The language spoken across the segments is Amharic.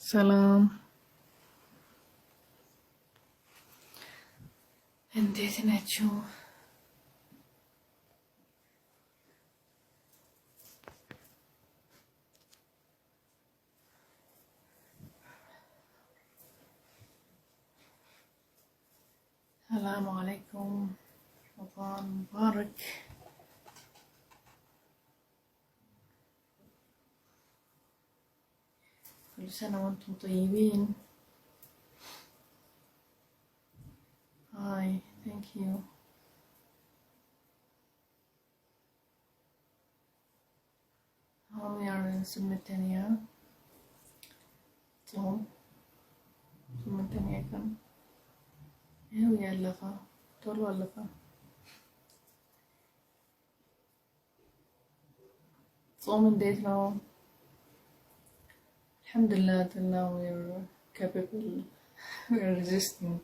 ሰላም እንዴት ናችሁ? ሰላም አለይኩም ረመዳን ሙባረክ። كل سنة وانتم طيبين. Hi, thank you. هم يعني السنة التانية صوم السنة التانية كان ايه ويا اللفا طول اللفا صوم date now. Alhamdulillah, till now we're capable, we're resisting.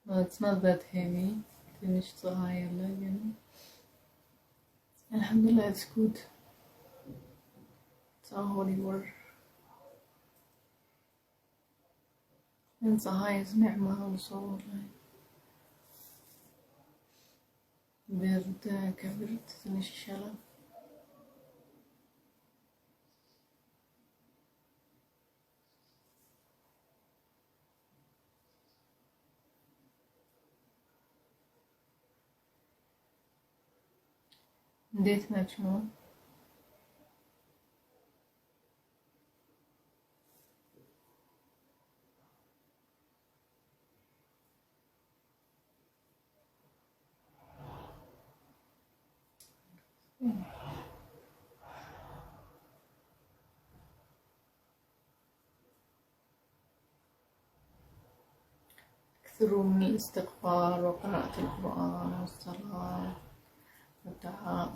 No, it's not that heavy. Finished so high, again. Alhamdulillah, it's good. It's our holy word. And the highest ni'mah also. برد كبرت تنش الشلل. እንዴት ናችሁ? اكثروا من الاستغفار وقراءة القرآن والصلاة والدعاء.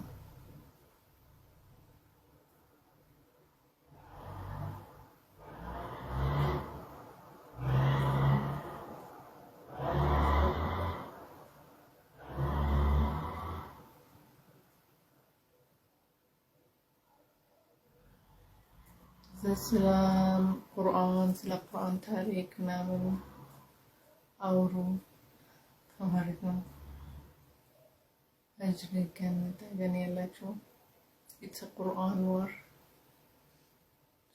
ስለ ቁርአን ታሪክ ምናምን አውሩ ከማለት ነው። አጅር ገን ያላችሁ ኢትስ ቁርአን ወር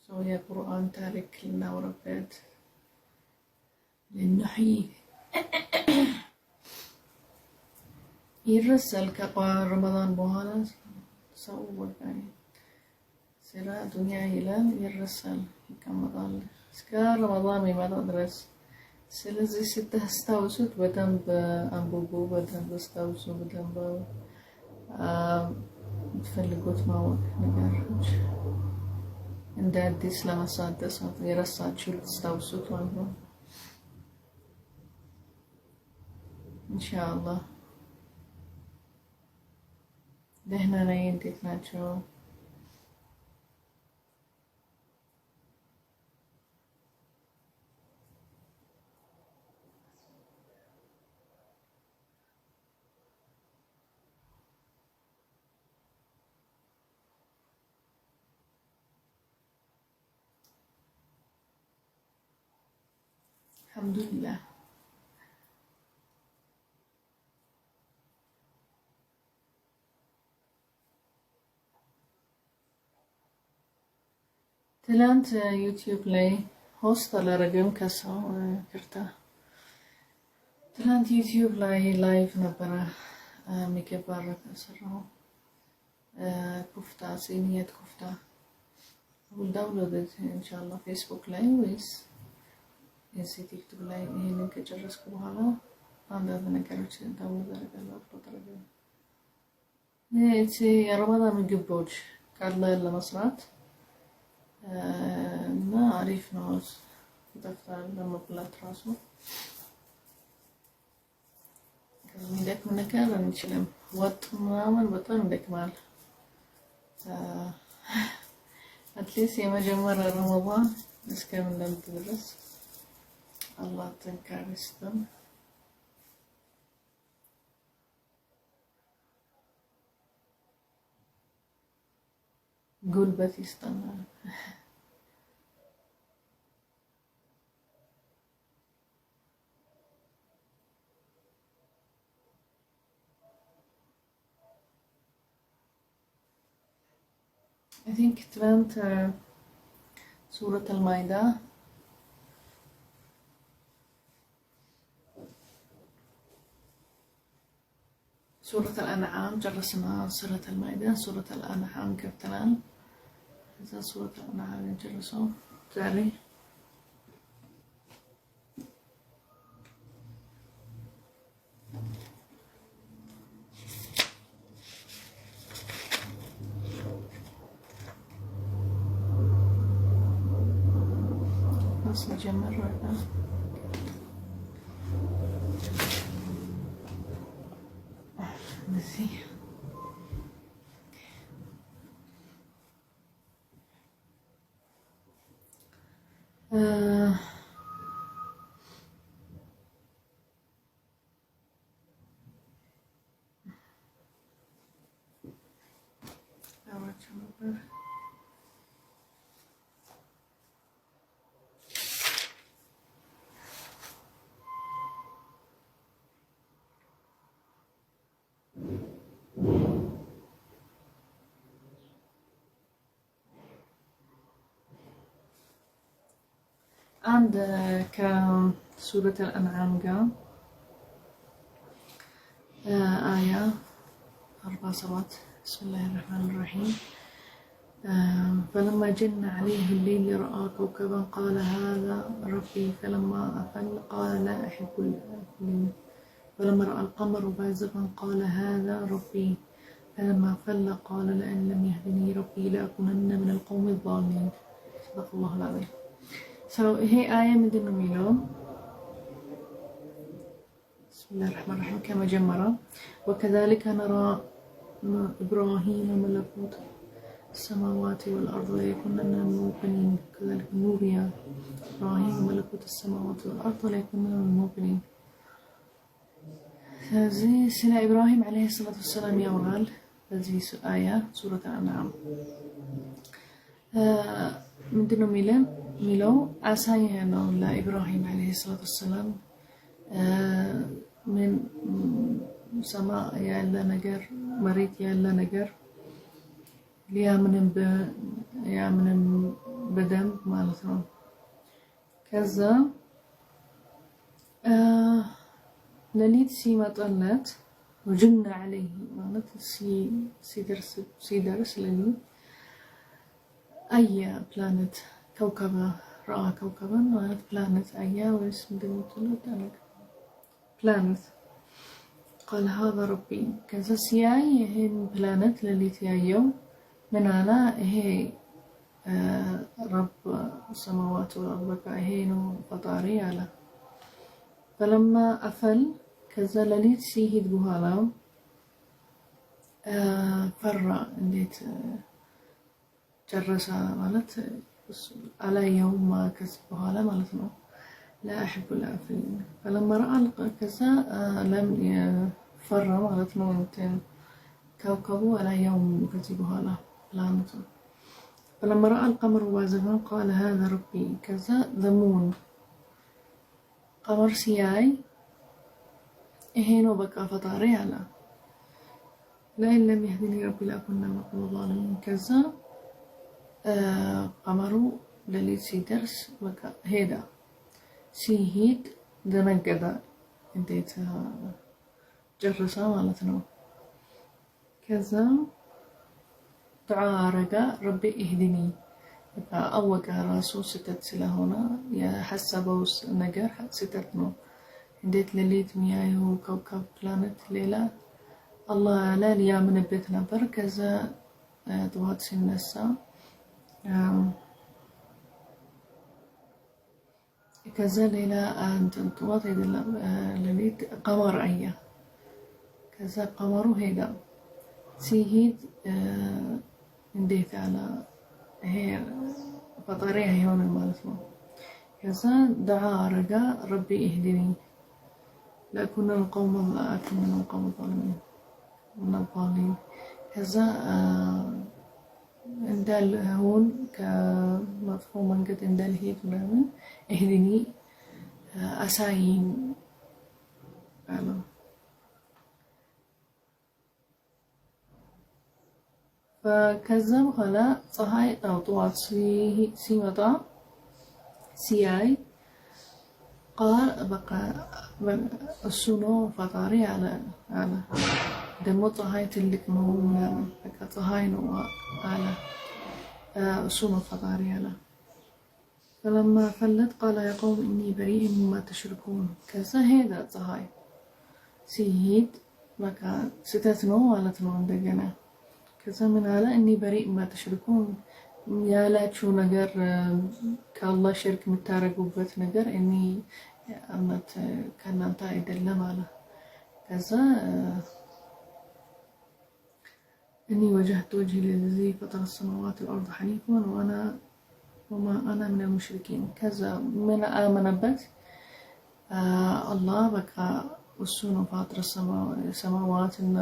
ሰው የቁርአን ታሪክ ልናወራበት ልንሕይ ይረሳል። ከረመዳን በኋላ ሰው በቃ ስራ ዱንያ ይላል ይረሳል፣ ይቀመጣል እስከ ረመዳን የሚመጣ ድረስ። ስለዚህ ስታስታውሱት በደንብ አንብቡ፣ በደንብ አስታውሱ፣ በደንብ የምትፈልጉት ማወቅ ነገሮች እንደ አዲስ ለማሳደስ የረሳችሁ ልታስታውሱት ማለት ነው። ኢንሻአላህ ደህና ነኝ። እንዴት ናቸው? አልሐምዱሊላህ። ትላንት ዩቲዩብ ላይ ሆስት አላረገም ከሰው ይቅርታ። ትላንት ዩቲዩብ ላይ ላይቭ ነበረ ምግብ ባረከ ሰራው ኩፍታ ሲኒየት ኩፍታ ዳውንሎድ ኢንሻአላህ ፌስቡክ ላይ ወይስ እዚህ ቲክቶክ ላይ ይሄንን ከጨረስኩ በኋላ አንዳንድ ነገሮች ዳውንሎድ አደርጋለሁ። አፕሎድ የረመዳን ምግቦች ቀላል ለመስራት እና አሪፍ ነው። ይጠፍታል ለመብላት ራሱ ከሚደክም ነገር አንችልም። ወጥ ምናምን በጣም ይደክማል። አትሊስት የመጀመሪያ ረመዳን እስከምንለምድ ድረስ አላህ ጥንካሬ ይስጠን። ጉልበት ይስጠናል። I think it went سورة المائدة سورة الأنعام جرسنا سورة المائدة سورة الأنعام كبتنال إذا سورة الأنعام نجرسوا تالي بس نجمر ولا نسي عند كسورة الأنعام قام آية 47 بسم الله الرحمن الرحيم فلما جن عليه الليل رأى كوكبا قال هذا ربي فلما أفل قال لا أحب الآفلين فلما رأى القمر بازغا قال هذا ربي فلما أفل قال لئن لم يهدني ربي لأكونن من القوم الظالمين صدق الله العظيم. So هي آية من دون ميلون بسم الله الرحمن الرحيم كما جمرة وكذلك نرى إبراهيم ملكوت السماوات والأرض ليكونن من الموقنين كذلك نوري إبراهيم ملكوت السماوات والأرض ليكونن من الموقنين. هذه سنة إبراهيم عليه الصلاة والسلام يورال هذه آية سورة الأنعام من دون ميلو أساينو لإبراهيم عليه الصلاة والسلام من سماء يالا نجر مريت يالا نجر ليامنن بدم مالتهم كذا لليت سيما طلت وجن عليه مالت سيدرس للي أي بلانت كوكبة رأى كوكبا مالت بلانت أي واسم دمتلت أنا بلانت قال هذا ربي كذا سياي هي بلانت للي تيايو من أنا هي رب السماوات والأرض هي نو فطاري على فلما أفل كذا لليت سيهد بهالا فرّا انديت جرسا مالت على يوم ما كسب بهالا مالتنا لا أحب الآفلين فلما رأى كذا لم فرّا مالتنا ومتين كوكبه على يوم كسب بهالا لانتو فلما رأى القمر بازغا قال هذا ربي كذا ذمون قمر سياي إهينو بقى فطاري على لئن لم يهدني ربي لأكون من القوم الظالمين كذا قمرو للي سيدرس بقى هيدا سيهيد دنقدا انتيت جرسا مالتنا كذا دعاء رجاء ربي اهدني يبقى أوقع راسو ستت سلاهونا يا حسبوس نجر ستتنو انديت لليت ميايو كوكب بلانت ليلة الله لا ليا من بيت نبر كذا طوات سنسا كذا ليلة أنت طوات هيدا لليت قمر أيه كذا قمرو هيدا سيهيد انديت على هي فطريها يوم المالتنا كذا دعا رجاء ربي اهدني لأكون من القوم الظالمين من الضالين كذا እንዳልሆን ከመጥፎ መንገድ እንዳልሄድ ምናምን እህድኒ አሳይኝ አለው። ከዛ በኋላ ፀሐይ ጠዋት ሲመጣ ሲያይ ቃል በቃ እሱ ነው ፈጣሪ አለ። ደግሞ ፀሐይ ትልቅ ነው ምናምን በቃ ፀሐይ ነው አለ እሱ ነው ፈጣሪ አለ። فلما فلت قال يا قوم إني بريء مما تشركون ከዛ ሄደ ፀሐይ ሲሄድ በቃ ስተት ነው ማለት ነው እንደገና ከዛ ምን አለ እኒ በሪእ ማ ተሽርኩን ያላችሁ ነገር ከአላህ ሽርክ የምታረጉበት ነገር እኒ አመት ከናንተ አይደለም አለ። ከዛ እኒ ወጀህቱ ወጅሂ ለለዚ ፈጠረ السماوات والأرض حنيفا وما أنا من المشركين ከዛ ምን አመነበት አላህ በቃ እሱ ነው ፋጥረ ሰማዋትና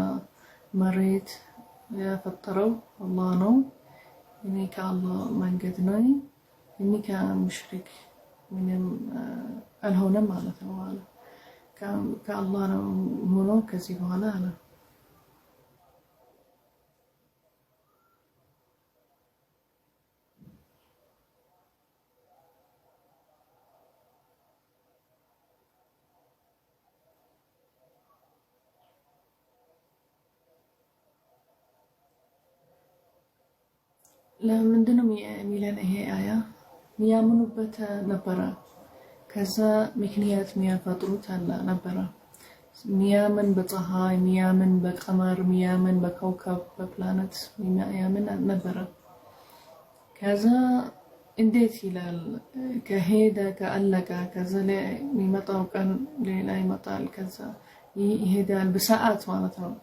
መሬት የፈጠረው አላህ ነው። እኔ ከአላህ መንገድ ነኝ እኔ ከሙሽሪክ ምንም አልሆነም ማለት ነው አለ። ከአላህ ነው ሆኖ ከዚህ በኋላ አለ ለምንድነው የሚለን ይሄ አያ የሚያምኑበት ነበረ። ከዛ ምክንያት የሚያፈጥሩት አለ ነበረ። ሚያምን በፀሐይ ሚያምን በቀመር ሚያምን በከውከብ በፕላኔት ሚያምን ነበረ። ከዛ እንዴት ይላል ከሄደ ከአለቀ ከዛ ላይ የሚመጣው ቀን ሌላ ይመጣል። ከዛ ይሄዳል በሰዓት ማለት ነው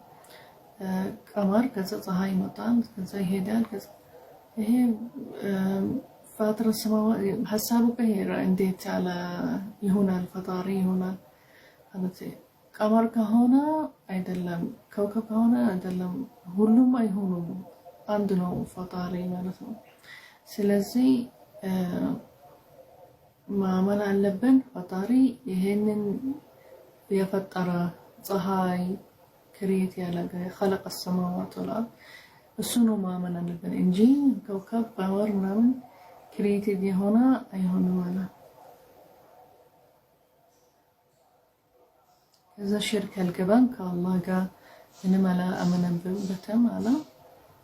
ቀመር ከዛ ፀሐይ ይመጣል ከዛ ይሄዳል ከዛ ይሄ ፋጥረ ሰማዋት ሐሳቡ ከሄረ እንዴት ያለ ይሆናል ፈጣሪ ይሆናል ማለት ቀመር ከሆነ አይደለም ከውከብ ከሆነ አይደለም ሁሉም አይሆኑም አንድ ነው ፈጣሪ ማለት ነው። ስለዚህ ማመን አለብን ፈጣሪ ይሄንን የፈጠረ ፀሐይ ክሬት ያለገ خلق السماوات والأرض እሱ ነው ማመን አለብን እንጂ ከውከብ ቀመር ምናምን ክሬቲቭ የሆነ አይሆንም ማለት ከዛ ሽርክ አልገባም ከአላህ ጋር ምንም አላመነበትም አለ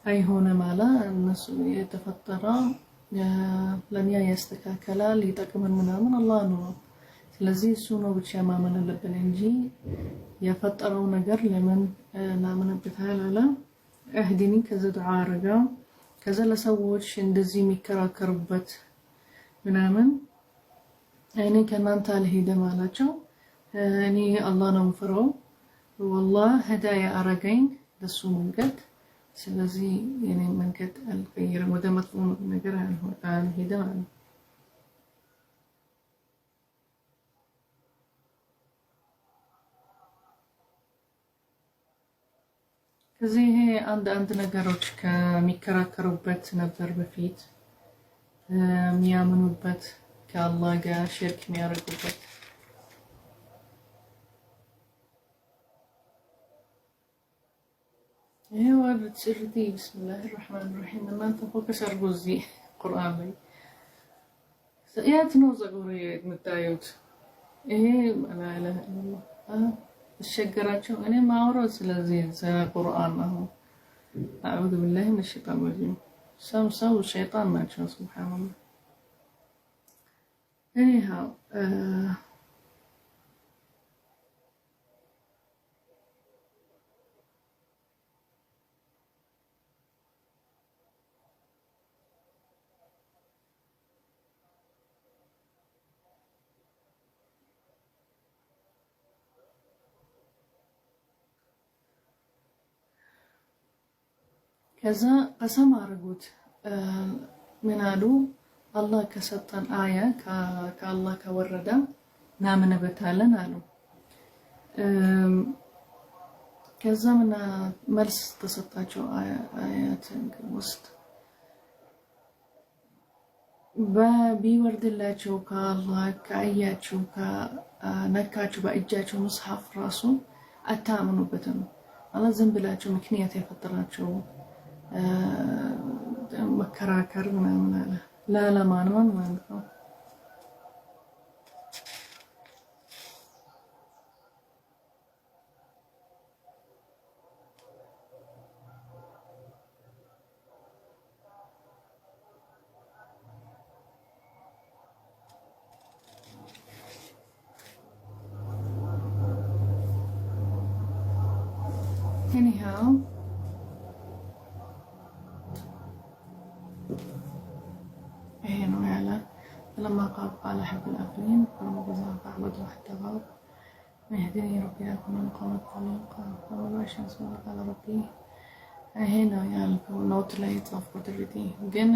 አይሆንም አለ እነሱ የተፈጠረ ለኛ ያስተካከላል ይጠቅመን ምናምን አላህ ነው። ስለዚህ እሱ ነው ብቻ ማመን አለብን እንጂ የፈጠረው ነገር ለምን እናምንበታለን አለ እህዲኒ ከዛ ዱዓ አረጋ ከዛ ለሰዎች እንደዚህ የሚከራከሩበት ምናምን እኔ ከናንተ አልሄድም አላቸው። እኔ አላህ ነው የምፈራው والله هدايا አረገኝ ለሱ መንገድ ስለዚህ የኔ መንገድ አልቀይርም ወደ መጥፎ ነገር አልሄድም አለ። ከዚህ አንድ ነገሮች ከሚከራከሩበት ነበር በፊት የሚያምኑበት ከአላህ ጋር ሽርክ የሚያደርጉበት ይሄ ወርድ ሲርቲ ቢስሚላህ الرحمن الرحيم እናንተ ፎከስ አድርጉ እዚህ ቁርአን ላይ የት ነው ዘጉሪ የምታዩት ይሄ لا اله الا الله الشجراتشو أنا ما أورد سلازين سقرآن له أعوذ بالله من الشيطان الرجيم سو الشيطان ما شاء سبحان الله anyhow ከዛ ቀሰም አረጉት ምን አሉ አላህ ከሰጠን አያ ከአላህ ከወረደ ናምንበታለን አሉ። ከዛ ምን መልስ ተሰጣቸው አያት ውስጥ ቢወርድላቸው ከአላህ ካያችሁ ከነካችሁ በእጃቸው መጽሐፍ ራሱ አታምኑበትም። አላህ ዝም ብላችሁ ምክንያት የፈጠራቸው መከራከር ምናምን አለ ላለማመን ማለት ነው። anyhow ይሄ ነው ያለ لما قال أحب الآخرين فلما بزاق أعبده حتى غاب ما يهديني ربي لكم من قوم الطريق فما الشمس قال ربي ይሄ ነው ያልከው ኖት ላይ የጻፍኩት እንግዲህ ግን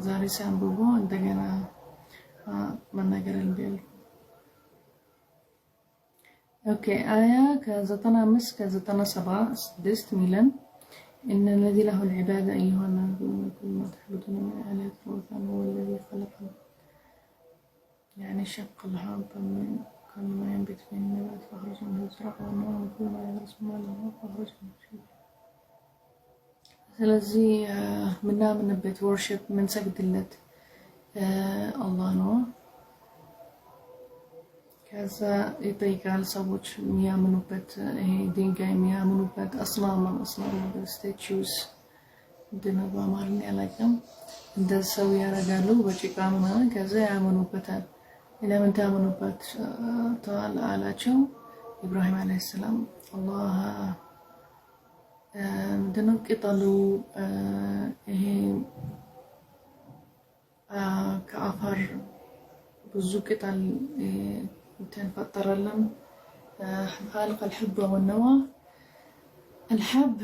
ዛሬ ሳንብቦ እንደገና መናገር እንዲል ኦኬ አያ ከ95 ከ97 ሚለን إن الذي له العبادة أيها الناس كل ما تحبطون من آلات الوثن هو الذي خلقه يعني شق الأرض من كل ما ينبت فيه النبات فأخرج منه الزرع والنوع وكل ما يغرس ماله فأخرج منه شيء ስለዚህ ምናምንበት ወርሺፕ ምንሰግድለት አላህ ነው። ከዛ ይጠይቃል ሰዎች የሚያምኑበት ይሄ ድንጋይ የሚያምኑበት አስናም ስታቹስ እንደነባ በአማርኛ አላውቅም እንደ ሰው ያደርጋሉ በጭቃ ምናምን ከዛ ያምኑበታል። ለምን ታምኑበት አላቸው ኢብራሂም አለይሂ ሰላም አላህ ምንድነው ቅጠሉ ይሄ ከአፈር ብዙ ቅጠል ተፈጠረልን خالق الحب والنوى الحب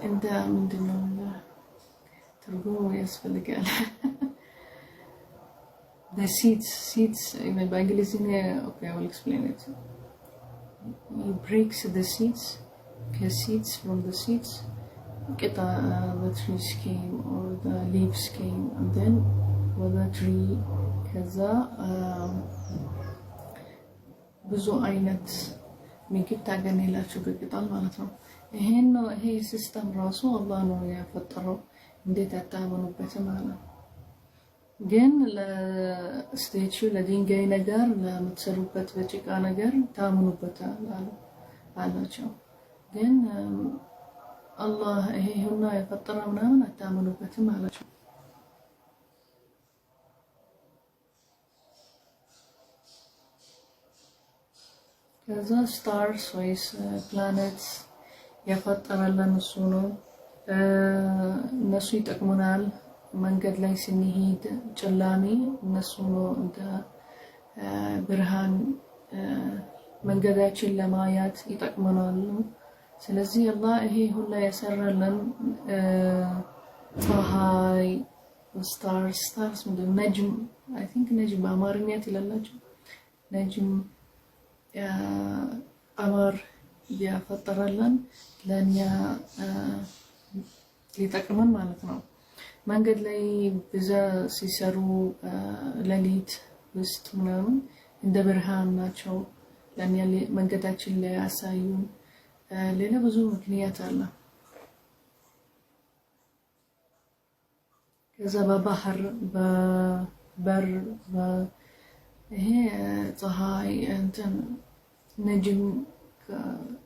እንደ ምንድነው ትርጉሙ ያስፈልጋል the seeds በእንግሊዝኛ okay I will explain it. He breaks the seeds from the seeds the trees came or the leaves came and then with the tree ከዛ ብዙ አይነት ምግብ ታገኛላችሁ በቅጠል ማለት ነው። ይሄ ሲስተም ራሱ አላህ ነው ያፈጠረው። እንዴት አታምኑበትም ማለት ግን ለስቴቹ ለድንጋይ ነገር ለምትሰሩበት በጭቃ ነገር ታምኑበታል አላቸው። ግን አላህ ይሄ ሁሉ የፈጠረው ምናምን አታምኑበትም አላቸው። ከዛ ስታርስ ወይስ ፕላኔትስ የፈጠረልን እሱ ነው። እነሱ ይጠቅሙናል መንገድ ላይ ስንሄድ ጨላሚ እነሱ ነው እንደ ብርሃን መንገዳችን ለማየት ይጠቅሙናል። ስለዚህ አላህ ይሄ ሁሉ ያሰራልን ፀሐይ ስታርስ ምንድነው ነጅም አይ ቲንክ ነጅም በአማርኛ ትላላችሁ ነጅም ቀመር ያፈጠረልን ለኛ ሊጠቅመን ማለት ነው። መንገድ ላይ ብዙ ሲሰሩ ለሊት ውስጥ ምናምን እንደ ብርሃን ናቸው ለኛ መንገዳችን ላይ ያሳዩ። ሌላ ብዙ ምክንያት አለ። ከዛ በባህር በበር ይሄ ፀሐይ እንትን ነጅም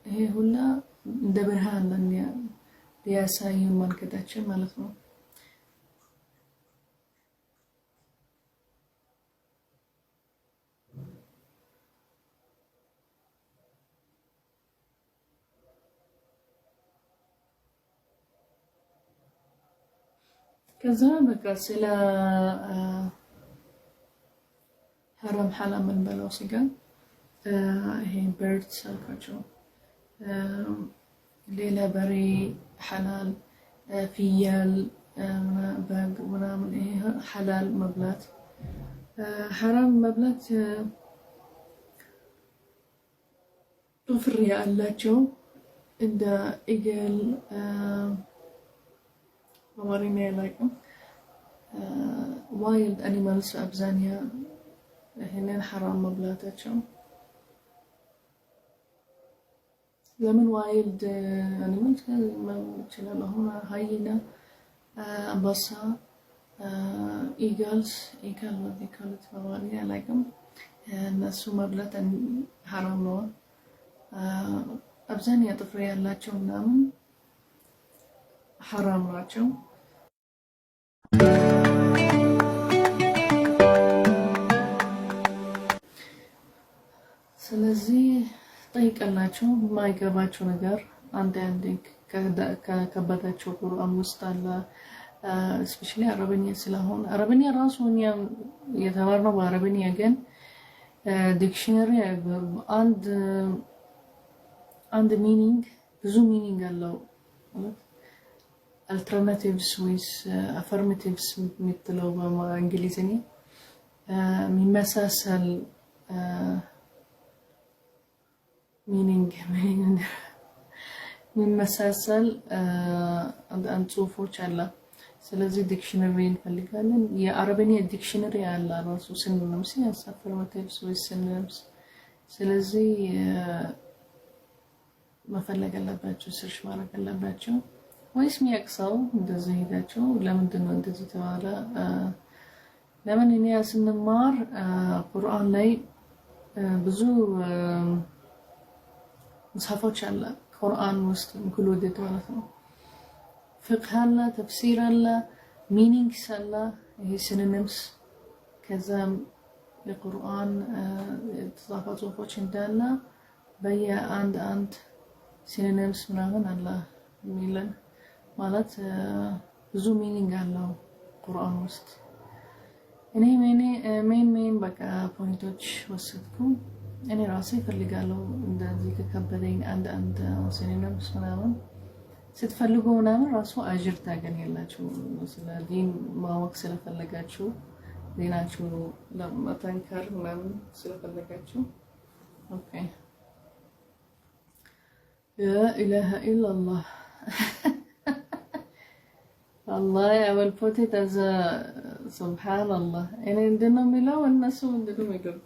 ይሄ ሁላ እንደ ብርሃን ለኛ ሊያሳዩ መንገዳችን ማለት ነው። ከዛ በቃ ስለ ሐራም ሐላል ምን በለው ሲጋ ይሄ በርድስ አልኳቸው። ሌላ በሬ ሐላል ፍየል በግ ምናምን ይሄ ሐላል መብላት ሐራም መብላት ጥፍር ያላቸው እንደ እገል በአማርኛ ያላቅም ዋይልድ አኒማልስ አብዛኛው ይሄንን ሐራም መብላታቸው ለምን ዋይልድ አኒማልስ ይችላል አሁን ሃይና አንበሳ ኢግልስ ኢካሉት በማለት ያላቅም እነሱ መብላት ሐራም ነው አብዛኛው ጥፍር ያላቸው ምናምን ሐራም ናቸው ስለዚህ ጠይቀላችሁ የማይገባችሁ ነገር አንድ ከከበዳችሁ ቁርአን ውስጥ አለ ስፔሻሊ አረብኛ ስለሆነ አረብኛ ራሱ እኛ የተማርነው በአረብኛ ግን ዲክሽነሪ አንድ ሚኒንግ ብዙ ሚኒንግ አለው alternatives with affirmatives ምትለው በእንግሊዝኛ የሚመሳሰል ሚኒንግ የሚመሳሰል አንድ ጽሁፎች አለ ስለዚህ ዲክሽነሪ እንፈልጋለን የአረብኛ ዲክሽነሪ አለ ራሱ ሲኖኒምስ affirmatives with synonyms ስለዚህ መፈለግ አለባችሁ ሰርች ማድረግ አለባችሁ ወይስ የሚያቅሰው እንደዚህ ሄዳችሁ ለምንድን ነው እንደዚህ ተባለ ለምን እኛ ስንማር ቁርአን ላይ ብዙ መጽሐፎች አለ ቁርአን ውስጥ ኢንክሉድድ ማለት ነው ፍቅህ አለ ተፍሲር አለ ሚኒንግስ አለ ይሄ ሲኖኒምስ ከዛም የቁርአን የተጻፈ ጽሁፎች እንዳለ በየአንድ ሲኖኒምስ ምናምን አለ የሚለን ማለት ብዙ ሚኒንግ አለው ቁርአን ውስጥ እኔ ሜን በቃ ፖይንቶች ወሰድኩ እኔ ራሴ ፈልጋለሁ እንደዚህ ከከበደኝ አንድ ሲኖኒምስ ምናምን ስትፈልጉ ምናምን ራሱ አጅር ታገኛላችሁ ስለ ዲን ማወቅ ስለፈለጋችሁ ዲናችሁ ለማጠንከር ምናምን ስለፈለጋችሁ ኦኬ لا إله إلا الله الله يا والفوتي تزا سبحان الله أنا عندنا ملا والناس عندنا ملا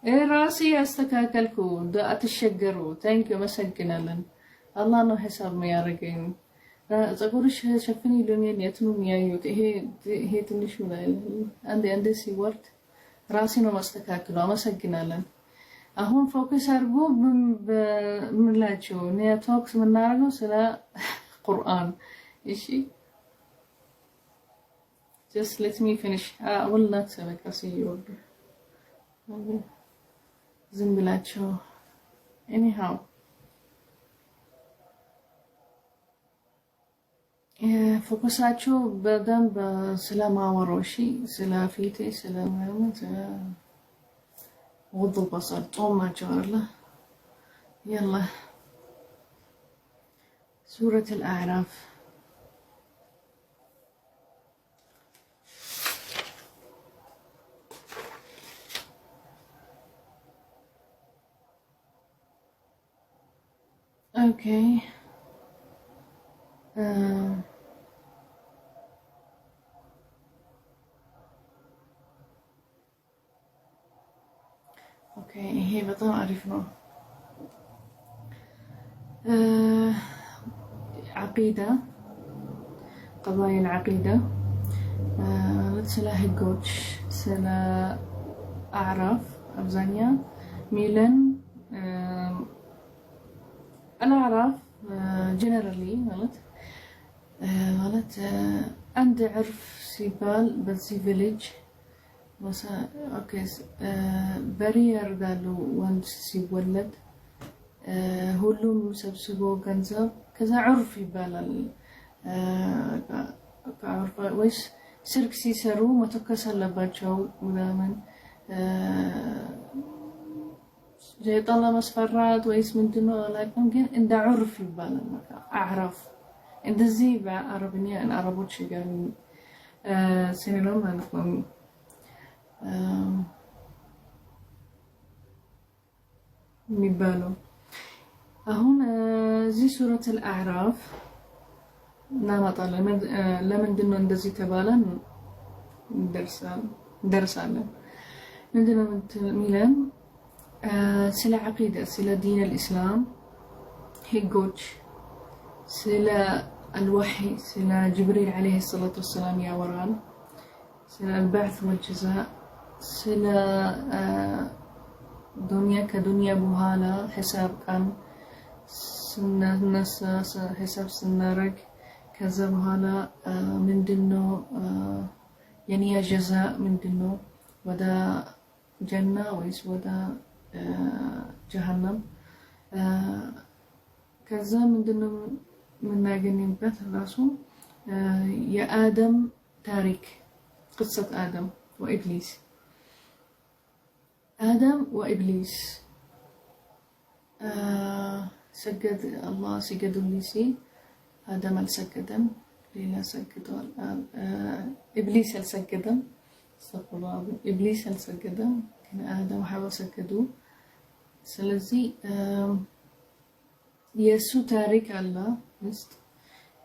إيه راسي أستكاكلكو دعت الشجرو تانك مسكنا لن الله نو حساب ما يارجين أقولش شافني لونين يتنون يايوت هي تنش ولا عندي سيورت راسي نو مستكاكلو مسكنا لن አሁን ፎከስ አድርጎ በምላችሁ ኔትወርክስ ምናረጋው ስለ ቁርአን እሺ just let me finish I will not በቃ ሲወርድ ዝም ብላችሁ anyhow ፎከሳችሁ በደንብ ስለማወራው እሺ ስለ ፊቴ ስለ ምናምን غض البصر طوم ما الله يلا سورة الأعراف اوكي اوكي هي بطل عرفنا عقيدة قضايا العقيدة سلا هجوش سلا أعراف أبزانيا ميلان الأعراف generally مالت عند عرف سيبال بزي فيليج بس اوكي برير قالوا وانت ሲወለድ ሁሉም ሰብስቦ ገንዘብ ከዛ عرف ይባላል ከعرف ወይስ ስርክ ሲሰሩ መተከስ አለባቸው ምናምን ጀይጣላ መስፈራት ወይስ ምንድነው አላውቅም ግን እንደ عرف ይባላል አዕራፍ እንደዚህ በአረብኛ አረቦች ጋር ሲነግሩ ማለት ነው የሚባለው አሁን እዚህ ሱረት አልአዕራፍ እናመጣለን። ለምንድን ነው እንደዚህ ተባለን? እንደርሳለን። ምንድን ነው የሚለን? ስለ ዐቂዳ፣ ስለ ዲን አልኢስላም ህጎች፣ ስለ አልወሕይ፣ ስለ ጅብሪል ዓለይሂ ሰላቱ ወሰላም ያወራል። ስለ አልበዕት ወልጀዛእ፣ ስለ ዱንያ ከዱንያ በኋላ ሒሳብ ቀን ስንነሳ ሒሳብ ስናረግ ከዛ በኋላ ምንድነው የኒያ ጀዛእ ምንድነው? ወደ ጀና ወይስ ወደ ጀሃነም? ከዛ ምንድነው የምናገኝበት ራሱ የአደም ታሪክ قصة آدم وإبليس. آدم وإبليس سجد الله سجد ليسي، آدم السجدم ليلا سجدوا إبليس السجدم، استغفر الله، إبليس السجدم، كان آدم وحواء سجدوا. سلزي يسوع تاريخ الله است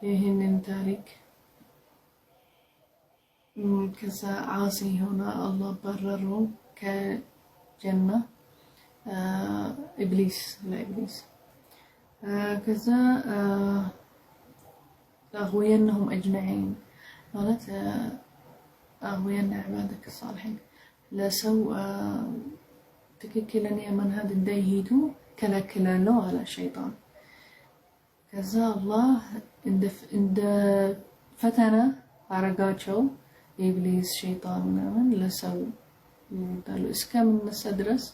يهنن تاريخ كذا عاصي هنا الله برره كجنة إبليس لا إبليس كذا أغوينهم أجمعين قالت أغوين عبادك الصالحين لا سو تككلني من هذا الدايهيدو كلا كلا له على الشيطان كذا الله عند فتنة عرقاتشو إبليس شيطان من لسو قالوا إسكا من نسا درس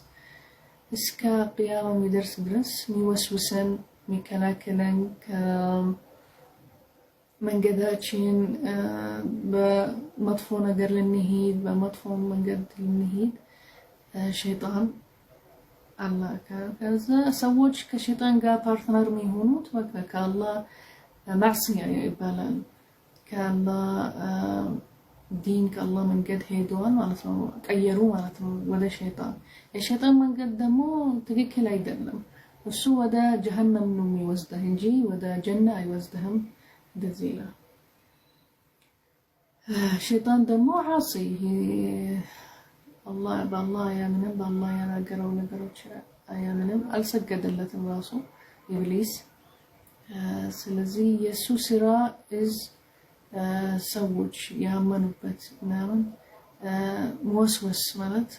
إسكا قيامة مدرس درس ميوسوسن ميكلاكلن من قداتشين بمطفو نقر للنهيد بمطفو من قد للنهيد شيطان الله كذا سووش كشيطان قا بارتنر ميهونوت وكا كالله معصية يبالان كالله دين كالله من قد هيدوان معناتهم قيروا معناتهم ودا شيطان الشيطان من قد دمو تككل አይደለም እሱ ወደ ጀሃነም ነው የሚወስደህ እንጂ ወደ ጀና አይወስደህም እንደዚህ ይላል ሸይጣን ደግሞ ዓሲ አላህ በአላህ ያምንም በአላህ ያናገረው ነገሮች አያምንም አልሰገደለትም ራሱ ኢብሊስ ስለዚህ የሱ ስራ ሰዎች ያመኑበት ምናምን መወስወስ ማለት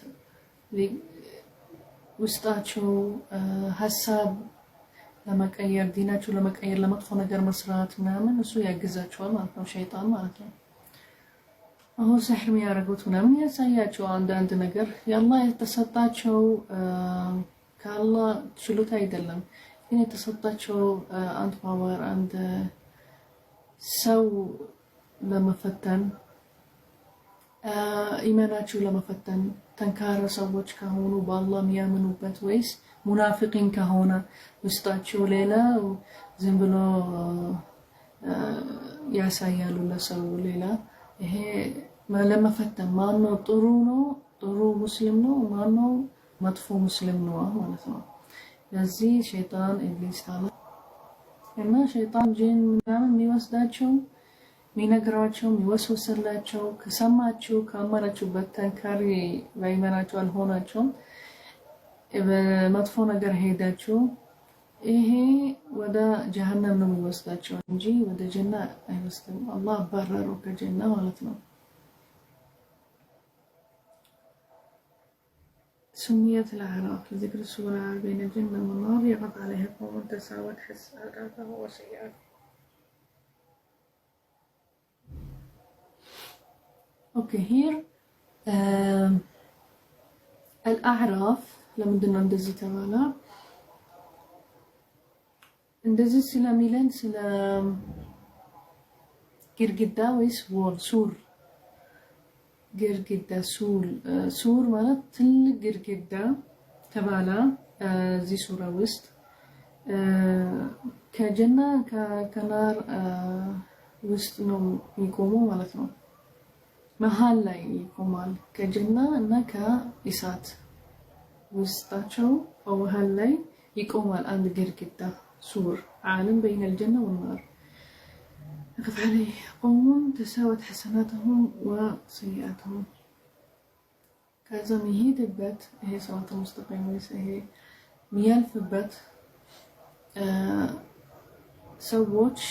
ውስጣቸው ሐሳብ ለመቀየር ዲናቸው ለመቀየር ለመጥፎ ነገር መስራት ምናምን እሱ ያግዛቸዋል ማለት ነው ሸይጣን ማለት ነው አሁን ሰህር የሚያደርጉት ምናምን ያሳያቸው አንዳንድ ነገር ያላህ የተሰጣቸው ከአላህ ችሎታ አይደለም ግን የተሰጣቸው አንድ ፓወር አንድ ሰው ለመፈተን ኢማናቸው ለመፈተን ተንካራ ሰዎች ከሆኑ በአላህ የሚያምኑበት ወይስ ሙናፊቂን ከሆነ ውስጣቸው ሌላ ዝም ብሎ ያሳያሉ ለሰው ሌላ ይሄ ለመፈተን ማነው ጥሩ ነው ጥሩ ሙስሊም ነው ማነው መጥፎ ሙስሊም ነው ማለት ነው ለዚህ ሸይጣን ኢብሊስ ታላ እና ሸይጣን ጂን ምናምን የሚወስዳቸው ሚነግራቸው የሚወስወስላቸው ከሰማችሁ ካመናችሁበት ተንካሪ ባይመናችሁ አልሆናችሁም በመጥፎ ነገር ሄዳችሁ ይሄ ወደ ጀሃነም ነው የሚወስዳቸው እንጂ ወደ ጀና አይወስድም አላህ ባረሩ ከጀና ማለት ነው سميت الأعراف لذكر الصورة بين الجنة والنار يقف عليها قوم تساوت حسناتها وسيئاتها Okay, here الأعراف لما بدنا ندزي تبعنا ندزي سلا ميلان سلا جرجدا ويس وول سور جرجدا سور مالت تل جرجدا تبعنا زي سورة وست كجنة كنار وست نوم يقوموا مالتنا መሃል ላይ ይቆማል ከጀና እና ከኢሳት ውስጣቸው በመሃል ላይ ይቆማል አንድ ግድግዳ ሱር ዓለም بين الجنة والنار يقف عليه قوم تساوت حسناتهم وسيئاتهم كذا ميهيد البت هي صراط المستقيم وليس هي ميال في البت سووش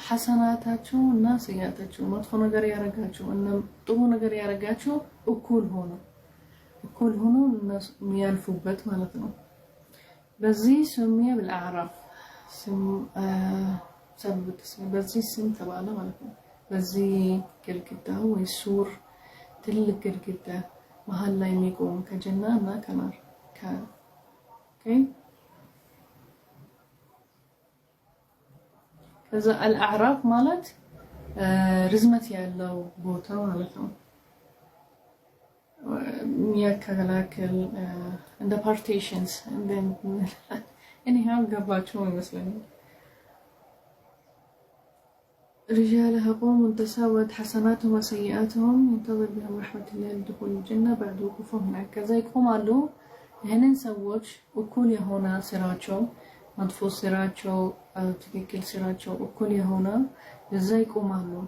حسناتاتشو እና سيئاتاتشو መጥፎ ነገር ያረጋችሁ እና ጥሩ ነገር ያረጋችሁ እኩል ሆኖ የሚያልፉበት ማለት ነው በዚህ ስምየ بالأعراف سبب التسمية በዚህ ስም ተባለ ማለት ነው በዚህ ግድግዳ ወይ ሱር ትልቅ ግድግዳ መሃል ላይ የሚቆም ከጀና እና ከናር ኦኬ ከዛ الأعراف ማለት ርዝመት ያለው ቦታ ማለት ነው የሚያከላክል እንደ ፓርቲሽንስ anyhow ገባችሁ ይመስለኛል رجالها قوم تساوت حسناتهم وسيئاتهم ينتظر بهم رحمة الله لدخول الجنة بعد وقوفهم هناك كذا يقوموا هنن سووش وكل يهونا سراچو مدفو سراچو تككل سراچو وكل يهونا ازاي يقوموا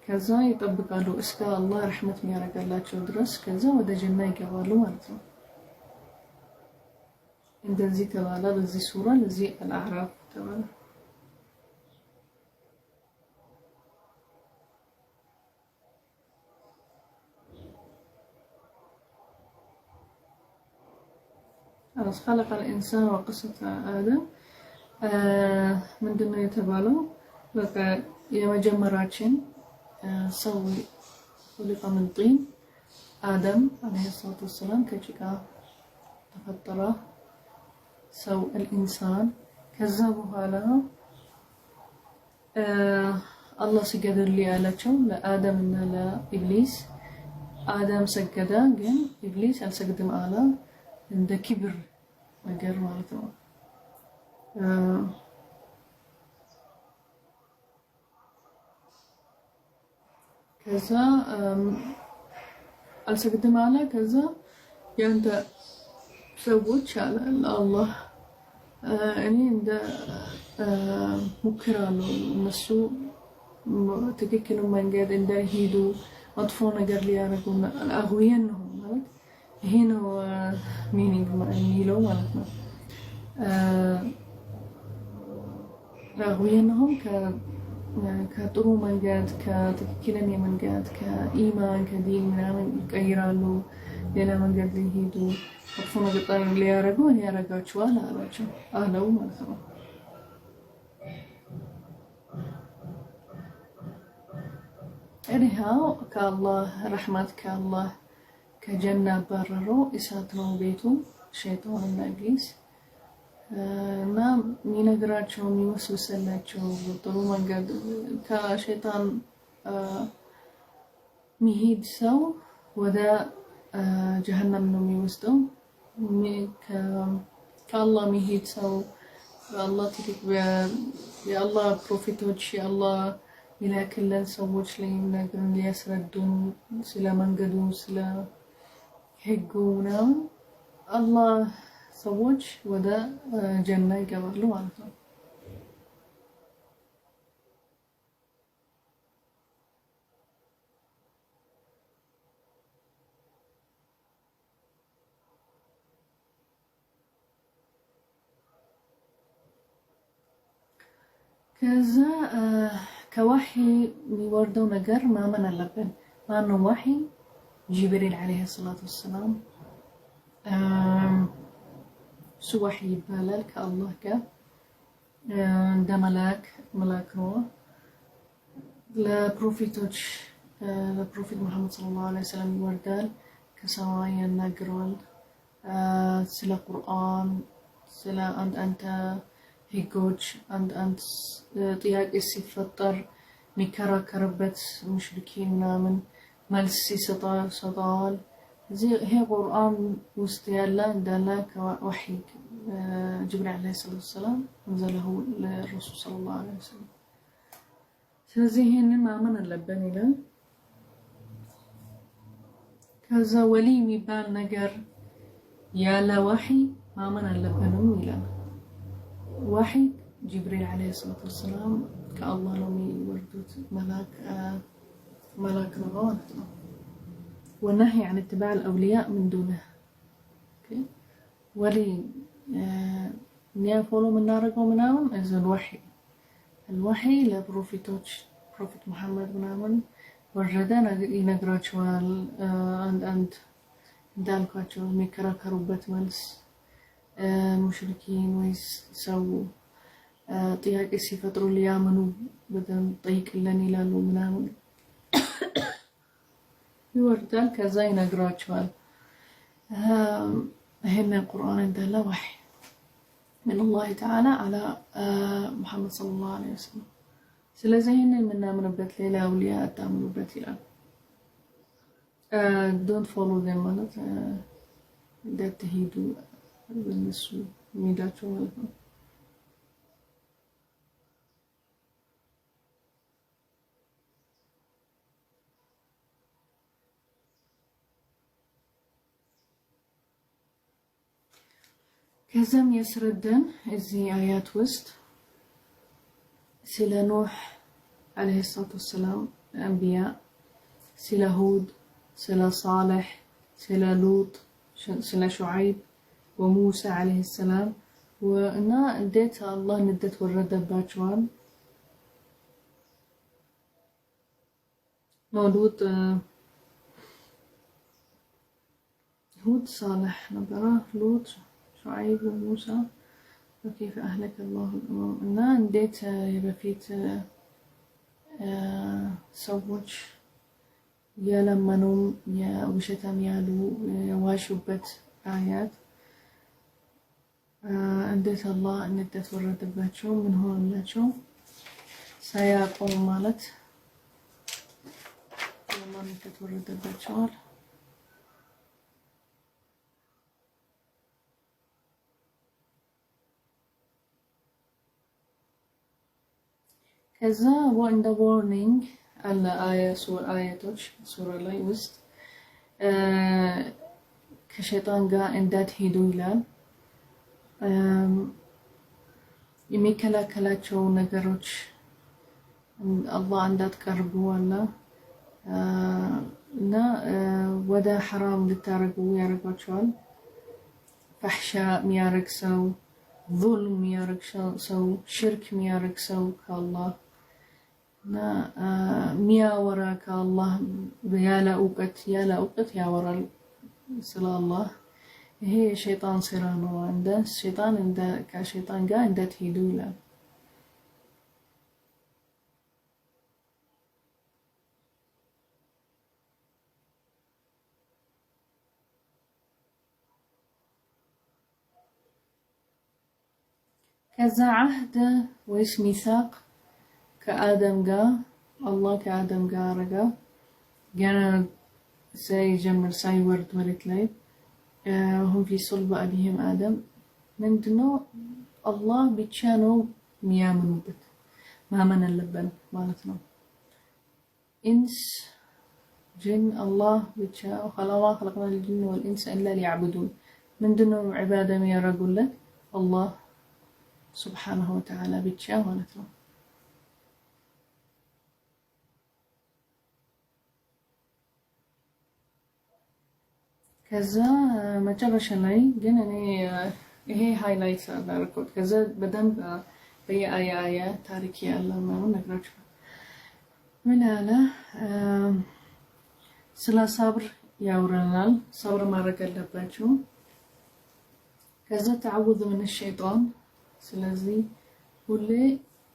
كذا يطبقوا اسك الله رحمة يارغلاچو درس كذا ወደ ጀና ይገባሉ ማለት ነው እንደዚህ ተባለ በዚህ ሱራ ለዚህ الأعراف ተባለ خلق الإنسان وقصة آدم من دون يتبالو بقى يمجمراتشن سوي خلق من طين آدم عليه الصلاة والسلام كجيكا تفطر سو الإنسان كذبوا على الله سجد لي على لآدم لا إبليس آدم سجد جن إبليس سجد على عند كبر ነገር ማለት ነው ከዛ አልሰግድም አለ ከዛ ያንተ ሰዎች አለ አላህ እኔ እንደ ሙከራ ነው እነሱ ትክክል መንገድ እንዳይሄዱ መጥፎ ነገር ሊያረጉና አሁየን ነው ማለት ይሄ ነው ሚኒንግ የሚለው ማለት ነው አሁየንهم ከጥሩ መንገድ ከትክክለኛ መንገድ ከኢማን ከዲን ምናምን ይቀይራሉ ሌላ መንገድ ሊሄዱ መጥፎ ነገር ሊያረጉ ያረጋቸዋል አለው ማለት ነው anyhow ከአላህ ረህመት ከአላህ ከጀና ባረሮ እሳት ነው ቤቱ ሸይጣንና ኢብሊስ እና ሚነግራቸው የሚወስወሰላቸው ጥሩ መንገድ ከሸይጣን ሚሄድ ሰው ወደ ጀሃነም ነው የሚወስደው ከአላህ ሚሄድ ሰው አላህ የአላህ ፕሮፌቶች የአላህ ይላክልን ሰዎች ላይ ነገርን ሊያስረዱን ስለ መንገዱ ስለ ህጉ ነው አላህ ሰዎች ወደ ጀና ይገባሉ ማለት ነው ከዛ كوحي يوردو نجر ما من اللبن ما إنه وحي جبريل عليه الصلاة والسلام سو وحي بالك الله كا ده ملاك هو لا بروفيتوش لا بروفيت محمد صلى الله عليه وسلم يوردال كسوايا نجرال سلا قرآن سلا أنت هيجوج أنت ጥያቄ ሲፈጠር ሚከራከርበት ሙሽሪኪን ምናምን መልስ ይሰጣል እዚህ ይሄ ቁርአን ውስጥ ያለ እንዳለ ከወህይ ጅብሪል አለይሂ ሰላም እንዘለሁ ለረሱል ሰለላሁ ዐለይሂ ወሰለም ስለዚህ ይሄንን ማመን አለብን ይላል ከዛ ወሊ የሚባል ነገር ያለ ወህይ ማመን አለብንም ይላል ወህይ ጅብሪል ዓለይሂ ሰላቱ ወሰላም ከአላህ ነው የሚወርዱት መላክ ነው ማለት ነው። والنهي عن اتباع الأولياء من دونه ولي نيافولو من نارقو منامن إذا الوحي لبروفيتوش بروفيت محمد منامن وردنا ينقراچوال عند እንዳልኳቸው የሚከራከሩበት መልስ ሙሽሪኪን ወይስ ሰው ጥያቄ ሲፈጥሩ ሊያምኑ በደም ጠይቅልን ይላሉ ምናምን ይወርዳል ከዛ ይነግራቸዋል ይሄን ቁርአን እንደላ ወህይ من الله تعالى على محمد صلى الله عليه وسلم ስለዚህ ይሄንን የምናምንበት ሌላ አውሊያ አታምኑበት ይላል don't follow them ማለት እንዳትሄዱ በእነሱ የሚላቸው ማለት ነው ከዛም ያስረዳን እዚህ አያት ውስጥ ስለ ኑህ عليه الصلاة والسلام الأنبياء سلا هود سلا صالح سلا لوط سلا شعيب وموسى عليه السلام وإنا اديت الله ندت ورد باجوان مولود هود صالح نبرة لوط شعيب وموسى وكيف أهلك الله الأمم إنا نديت يبفيت ሰዎች የለመኑም የውሸታም ያሉ የዋሹበት አያት እንዴት አላህ እንዴት ወረደባቸው ምን ሆነላቸው ሳያቆም ማለት ለማን እንዴት ወረደባቸው ከዛ ወንደ ዋርኒንግ አለ አያቶች ሱራ ላይ ውስጥ ከሸይጣን ጋር እንዳትሄዱ ይላል የሚከላከላቸው ነገሮች አላህ እንዳትቀርቡ አለ እና ወደ حرام ልታረጉ ያረጋቸዋል ፈህሻ የሚያረግ ሰው ظلم የሚያረግ ሰው ሽርክ የሚያረግ ሰው ከአላህ ሚያወራ ከአላህ ያለ እውቀት ያወራል ስለ አላህ ይሄ የሸይጣን ስራ ነው ከሸይጣን ጋር እንዳትሄዱ ይላል ከዛ عهد ወይስ ሚሳቅ ከአደም ጋር አላህ ከአደም ጋር አረጋ ገና ሳይጀምር ሳይወርድ መሬት ላይ هم في صلب أبيهم آدم ምንድነው አላህ ብቻ ነው የሚያምኑበት ማመን አለብን ማለት ነው ኢንስ ጅን አላህ ብቻ خلقنا الجن والإنس إلا ليعبدون ምንድነው ዒባዳ የሚያረጉለት አላህ سبحانه وتعالى ብቻ ማለት ነው ከዛ መጨረሻ ላይ ግን እኔ ይሄ ሃይላይት አደረኩት ከዛ በደንብ በየአያ ታሪክ ያለው ነው ነግራችሁ ምን አለ ስለ ሰብር ያወራናል ሰብር ማድረግ አለባችሁ ከዛ ተዓውዙ من الشيطان ስለዚህ ሁሌ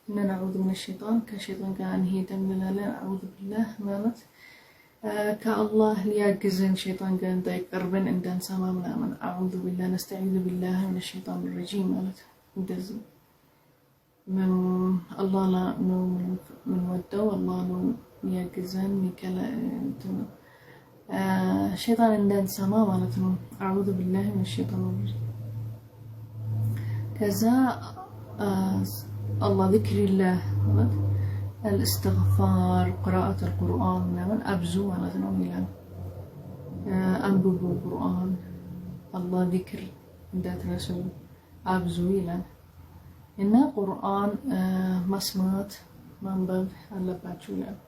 ነናዑዙ من الشيطان ከሸይጣን ጋር እንሄድም እንላለን አዑዙ ቢላህ ማለት كالله ليعجزن شيطان قال እንዳይቀርበን እንዳንሰማ ምናምን أعوذ بالله نستعيذ بالله من الشيطان الرجيم ማለት እንደዚህ من الله لا ነው من ወደው الله ነው የሚያግዘን شيطان እንዳንሰማ ማለት ነው أعوذ بالله من الشيطان الرجيم كذا الله ذكر الله ማለት الاستغفار قراءة القرآن من أبزو على ذنوبنا أنبو القرآن الله ذكر عند رسول أبزو إلى እና ቁርአን መስማት ማንበብ አለባችሁ ይላል።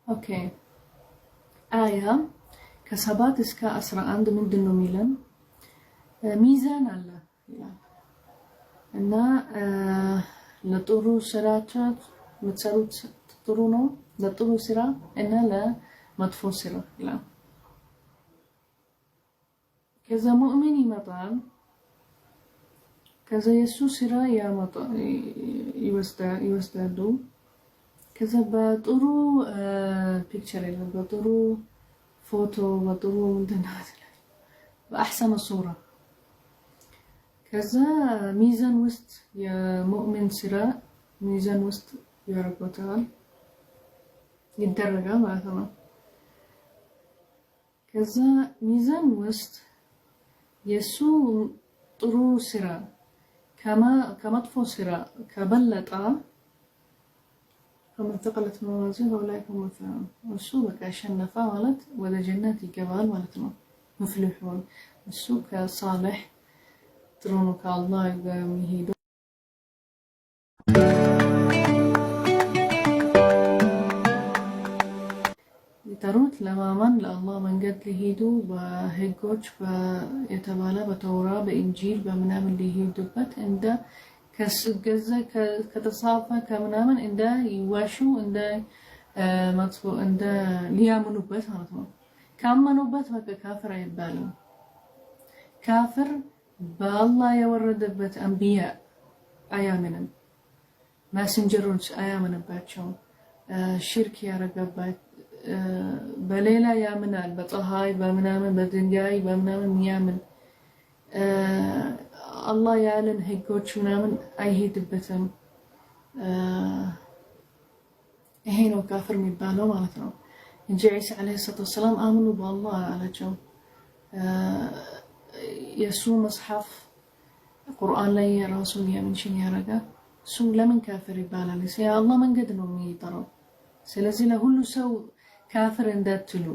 ኦኬ አያ ከ7 እስከ 11 ምንድነው የሚለን? ሚዛን አለ ይላል እና ለጥሩ ስራችሁ የምትሰሩት ጥሩ ነው፣ ለጥሩ ስራ እና ለመጥፎ ስራ ይላል። ከዛ ሙእሚን ይመጣል፣ ከዛ የሱ ስራ ይወስዳሉ። ከዛ በጥሩ ፒክቸር የለም በጥሩ ፎቶ በጥሩ እንትናት በአሕሰን ሱራ ከዛ ሚዛን ውስጥ የሙእሚን ስራ ሚዛን ውስጥ ያረጋታል ይደረጋል ማለት ነው። ከዛ ሚዛን ውስጥ የሱ ጥሩ ስራ ከመጥፎ ስራ ከበለጠ فمن ثقلت موازينه أولئك هم المفلحون እሱ በቃ አሸነፈ ማለት ወደ ጀነት ይገባል ማለት ነው። مفلحون እሱ ከሳሊህ ጥሩ ነው ከአላህ ጋር የሚሄዱ ይጠሩት ለማመን ለአላህ መንገድ ሊሄዱ በህጎች የተባለ በተውራ በኢንጂል በምናምን ሊሄዱበት እንደ ከስገዛ ከተሳፋ ከምናምን እንደ ይዋሹ እንደ መጥፎ እንደ ሊያምኑበት ማለት ነው። ካመኑበት በቃ ካፍር አይባልም። ካፍር በአላህ የወረደበት አንቢያ አያምንም፣ ማሰንጀሮች አያምንባቸው፣ ሽርክ ያረገባት በሌላ ያምናል፣ በፀሐይ በምናምን በድንጋይ በምናምን ያምን አላህ ያለን ህጎች ምናምን አይሄድበትም። ይሄ ነው ካፍር የሚባለው ማለት ነው እንጂ ዒሳ አለይሂ ሰላም አምኑ በአላህ አላቸው። የሱ መጽሐፍ ቁርአን ላይ ራሱን የምንሽን ያረጋ እሱ ለምን ካፍር ይባላል? የአላህ መንገድ ነው የሚጠራው። ስለዚህ ለሁሉ ሰው ካፍር እንዳትሉ።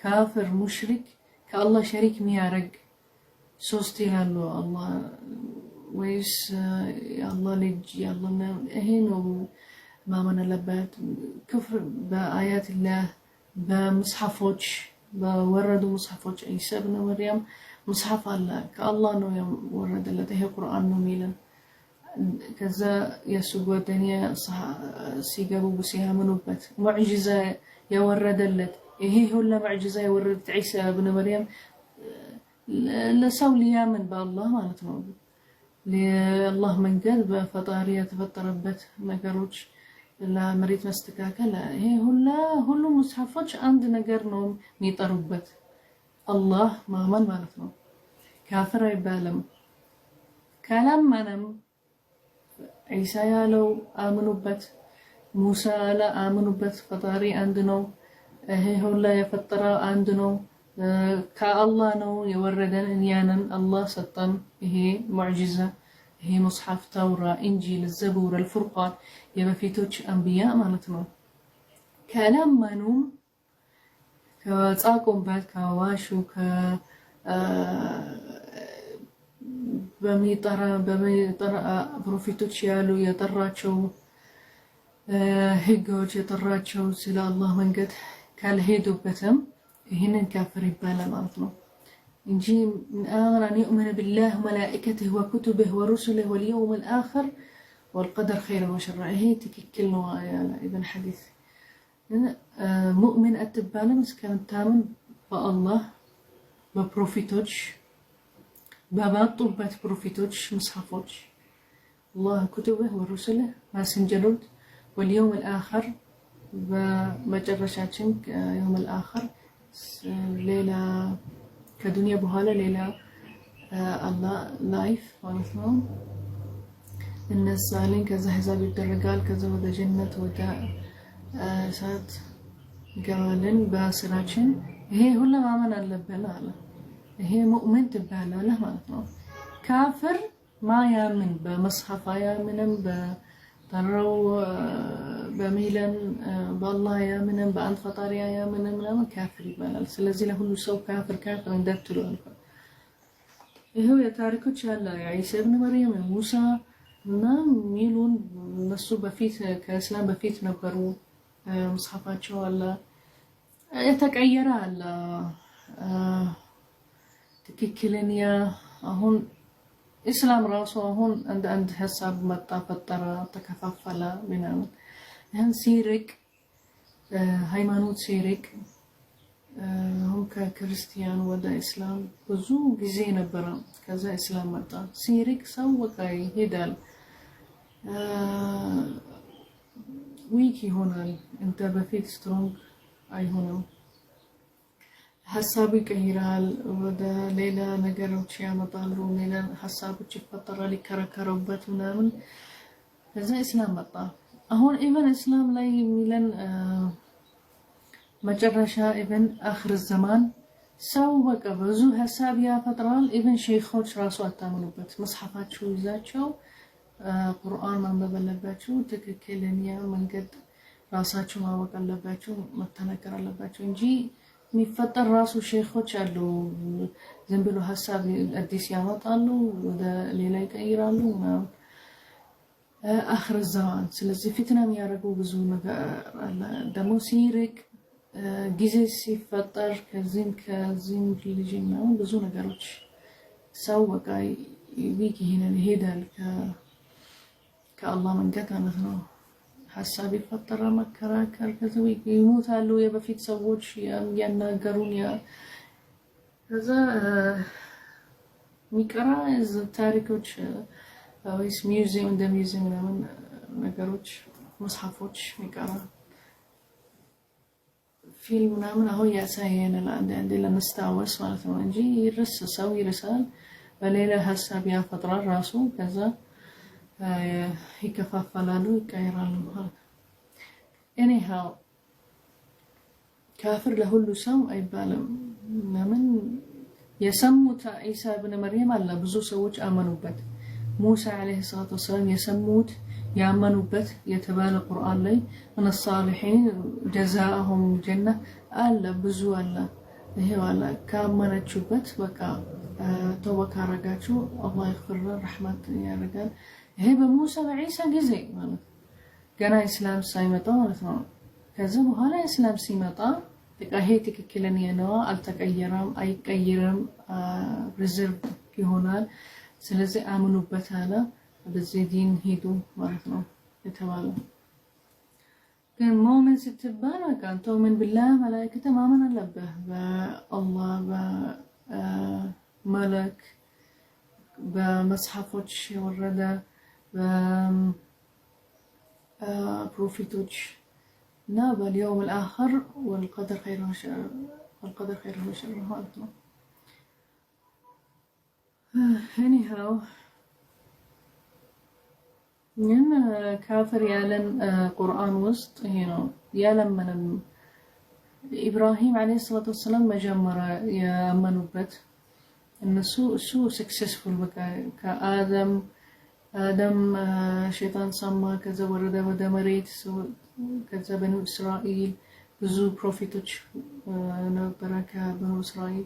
ካፍር ሙሽሪክ ከአላህ ሸሪክ የሚያረግ ሶስት ይላሉ አላህ ወይስ የአላህ ልጅ ያላህ ይሄ ነው ማመን አለበት። ክፍር በአያት الله በመጽሐፎች በወረዱ መጽሐፎች ዒሳ ኢብኑ መርየም መጽሐፍ አለ ከአላህ ነው የወረደለት ይሄ ቁርአን ነው የሚለን። ከዛ የሱ ጓደኛ ሲገቡ ሲያምኑበት ሙዕጂዛ የወረደለት ይሄ ሁሉ ሙዕጂዛ የወረደለት ዒሳ ኢብኑ መርየም ለሰው ሊያምን በአላህ ማለት ነው። ለአላህ መንገድ በፈጣሪ የተፈጠረበት ነገሮች ለመሬት መስተካከል ይሄ ሁሉ መጽሐፎች አንድ ነገር ነው የሚጠሩበት አላህ ማመን ማለት ነው። ካፍር አይባልም። ካላመነም ዒሳ ያለው አምኑበት፣ ሙሳ ያለ አምኑበት፣ ፈጣሪ አንድ ነው፣ ይሄ ሁሉ የፈጠረው አንድ ነው፣ ከአላህ ነው የወረደን እኛንን አላህ ሰጠን ይሄ ሙዕጂዛ ይሄ መጽሐፍ ተውራ ኢንጂል ዘቡር አልፉርቃን የበፊቶች አንቢያ ማለት ነው። ካላመኑም ከጻቁበት ከዋሹ በሚጠራ ፕሮፌቶች ያሉ የጠራቸው ህጎች የጠራቸው ስለ አላህ መንገድ ካልሄዱበትም ይህንን ካፍር ይባላል ማለት ነው እንጂ አን يؤمن بالله وملائكته وكتبه ورسله واليوم الآخر والقدر خيره وشره ይሄ ትክክል ነው ያለ ኢብን ሐዲስ ሙእሚን አትባልም እስከምታምን በአላህ በፕሮፌቶች በባጡበት ፕሮፌቶች መጽሐፎች الله كتبه ورسله ማሰንጀሮች واليوم الآخر በመጨረሻችን يوم الآخر ሌላ ከዱንያ በኋላ ሌላ አላህ ላይፍ ማለት ነው እነሳለን ከዛ ሂሳብ ይደረጋል ከዛ ወደ ጀነት ወደ እሳት ገባልን በስራችን ይሄ ሁሉ ማመን አለብን አለ። ይሄ ሙእሚን ትባላለህ ማለት ነው። ካፍር ማያምን በመጽሐፍ አያምንም በተራው በሚለን በአላህ ያምንም በአንድ ፈጣሪ ያምንም ምናምን ካፍር ይባላል። ስለዚህ ለሁሉ ሰው ካፍር እንዳትሉ አልኩ። ይሄው የታሪኮች ያለ የኢሳ ኢብኑ መርየም ሙሳ እና ሚሉን እነሱ በፊት ከእስላም በፊት ነበሩ። መጽሐፋቸው አለ የተቀየረ አለ ትክክለኛ አሁን እስላም ራሱ አሁን አንድ ሐሳብ መጣ ፈጠረ ተከፋፈለ ምናምን ይሄን ሲርቅ ሃይማኖት ሲርቅ አሁን ከክርስቲያን ወደ እስላም ብዙ ጊዜ ነበረ። ከዛ እስላም መጣ ሲርቅ ሰው በቃ ይሄዳል ዊክ ይሆናል እንደ በፊት ስትሮንግ አይሆንም። ሐሳብ ይቀይራል ወደ ሌላ ነገሮች ያመጣሉ ሌላ ሐሳቦች ይፈጠራል ይከራከሩበት ምናምን ከዛ እስላም መጣ። አሁን ኢቨን እስላም ላይ የሚለን መጨረሻ ኢቨን አኽር ዘማን ሰው በቃ ብዙ ሐሳብ ያፈጥራል። ኢቨን ሼኾች ራሱ አታምኑበት መጽሐፋቸው ይዛቸው ቁርአን ማንበብ አለባቸው። ትክክለኛ መንገድ ራሳቸው ማወቅ አለባቸው መተናገር አለባቸው እንጂ የሚፈጠር ራሱ ሼኾች አሉ ዝም ብሎ ሐሳብ አዲስ ያመጣሉ ወደ ሌላ ይቀይራሉ ምናምን አኽር ዘማን። ስለዚህ ፊትና የሚያደርጉ ብዙ ነገር አለ። ደግሞ ሲርቅ ጊዜ ሲፈጠር ከዚህም ሪሊጅን ነው ብዙ ነገሮች ሰው በቃ ዊክ ይሄዳል ከአላህ መንገድ ማለት ነው። ሐሳብ ይፈጠራል መከራከር ከዛ ይሞታሉ የበፊት ሰዎች ያናገሩን ከዛ ሚቀራ ታሪኮች ወይስ ሙዚየም እንደሚውዚየም ምናምን ነገሮች መጽሐፎች ሚቀራ ፊልም ምናምን አሁን ያሳየናል አንዳንዴ ለመስታወስ ማለት ነው እንጂ ሰው ይረሳል በሌላ ሐሳብ ያፈጥራል ራሱ ከዛ ይከፋፈላሉ ይቀየራሉ ማለት ነው። anyhow ካፍር ለሁሉ ሰው አይባልም። ለምን የሰሙት ኢሳ ኢብኑ መርየም አለ ብዙ ሰዎች አመኑበት። ሙሳ አለይሂ ሰላቱ ወሰለም የሰሙት ያመኑበት የተባለ ቁርአን ላይ من الصالحين جزاءهم جنة አለ ብዙ አለ። ይሄው አለ ካመናችሁበት በቃ ተወካ አረጋችሁ አላህ ይغفر ረህመት ያደርጋል። ይሄ በሙሳ በኢሳ ጊዜ ማለት ገና እስላም ሳይመጣ ማለት ነው። ከዛ በኋላ እስላም ሲመጣ በቃ ይሄ ትክክለኛ ነው አልተቀየረም አይቀየርም ሪዘርቭ ይሆናል። ስለዚህ አምኑበት አለ በዚህ ዲን ሄዱ ማለት ነው የተባለው። ግን ሙእሚን ስትባል በቃ ተؤمن بالله መላእክተ ማመን አለብህ በአላህ በመለክ በመጽሐፎች የወረደ بروفيتوش ناب اليوم الآخر والقدر خير وشر هذا anyhow ين كافر يالن قرآن وسط هنا يالن من إبراهيم عليه الصلاة والسلام مجمرة يأمنوا بت إن سو successful بقى كآدم شيطان سما كذا ورد ودا مريت كذا بنو إسرائيل ብዙ ፕሮፌቶች ነበረ ከበኑ እስራኤል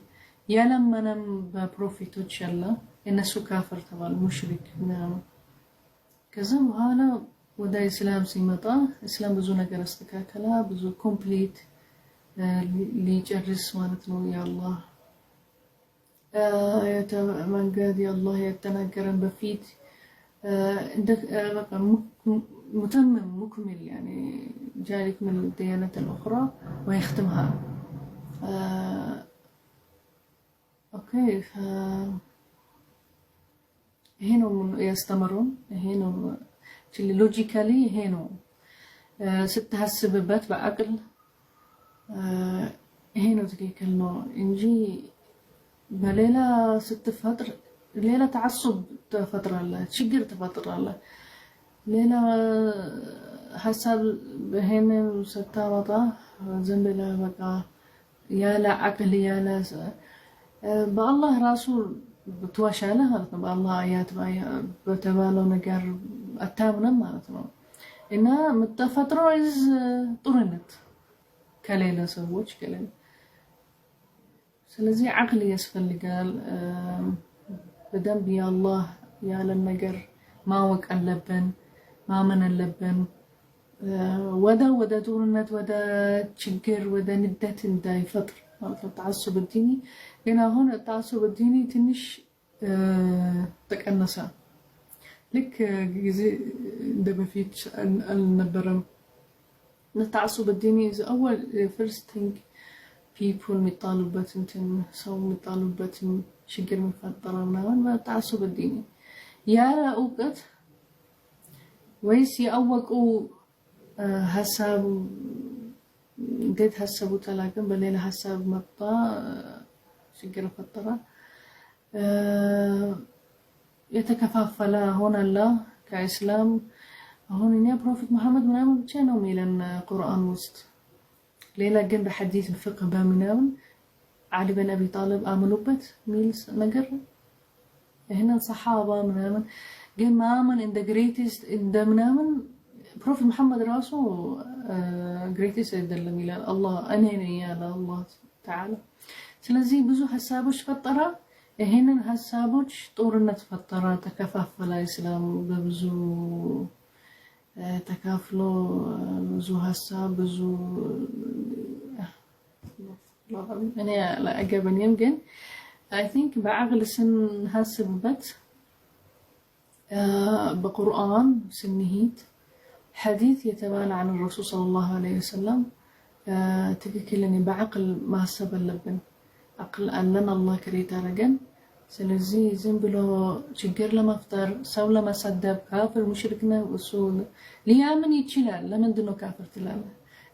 ያለምንም በፕሮፌቶች ያለ እነሱ ካፍር ተባሉ ሙሽሪክ ነው። ከዛ በኋላ ወደ እስላም ሲመጣ እስላም ብዙ ነገር አስተካከለ ብዙ ኮምፕሊት ሊጨርስ ማለት ነው። ያላህ መንገድ ያላህ የተናገረን በፊት እንደ በቃ متمم مكمل يعني جالك من الديانات الأخرى ويختمها. أوكي هنا يستمرون هنا اللي لوجيكالي هنا ستها السببات بعقل هنا تكيك النوع إنجي بليلة ست فترة ليلة تعصب فترة الله شجر فترة الله ሌላ ሐሳብ በሄነ ሰጣ ዝም ብለህ በቃ ያለ አቅል ያለ በአላህ ራሱ ትዋሻለህ ማለት ነው። በአላህ አያት በተባለው ነገር አታምንም ማለት ነው። እና የምትፈጥረው ጥሩነት ከሌላ ሰዎች ከሌላ ስለዚህ አቅል ያስፈልጋል። በደንብ የአላህ ያለን ነገር ማወቅ አለብን፣ ማመን አለብን። ወደ ጦርነት ወደ ችግር ወደ ንደት እንዳይፈጥር ማለት ነው ተዓሱብ ዲኒ። ግን አሁን ተዓሱብ ዲኒ ትንሽ ተቀነሰ። ልክ ጊዜ እንደ በፊት አልነበረም። ተዓሱብ ዲኒ أول first thing people የሚጣሉበት እንትን ሰው የሚጣሉበት ችግር የሚፈጠረው ምናምን ተዓሱብ ዲኒ ያለ እውቀት ወይስ ያወቁ ሐሳብ እንዴት ሐሳቡት አላውቅም በሌላ ሐሳብ መጣ ችግር ፈጠረ። የተከፋፈለ ሆነላ ከእስላም አሁን እኛ ፕሮፌት መሐመድ ምናምን ብቻ ነው የሚለን ቁርአን ውስጥ ሌላ ግን በሐዲስ ፍቅህ በምናምን አሊ ብን አቢ ጣሊብ አመኑበት ሚል ነገር ይሄንን ሰሃባ ምናምን ግን ማመን እንደ ግሬቴስት እንደ ምናምን ፕሮፌት መሐመድ ራሱ ግሬቴስት አይደለም ይላል አላህ እኔ ነኝ ያለ አላህ ተዓላ። ስለዚህ ብዙ ሐሳቦች ፈጠራ። ይሄንን ሐሳቦች ጦርነት ፈጠራ፣ ተከፋፈለ። እስላም በብዙ ተካፍሎ ብዙ ሐሳብ ብዙ እኔ አገበኝም ግን I think بعقل سن هالسببت بقرآن سنهيت حديث يتبالى عن الرسول صلى الله عليه وسلم تككلني بعقل ما حسب اللبن عقل أننا الله كريتا رجن سلزي زنبلو شجر لما افطر سو لما صدب كافر مشركنا وصول ليامن يتشلال لمن دنو كافر تلال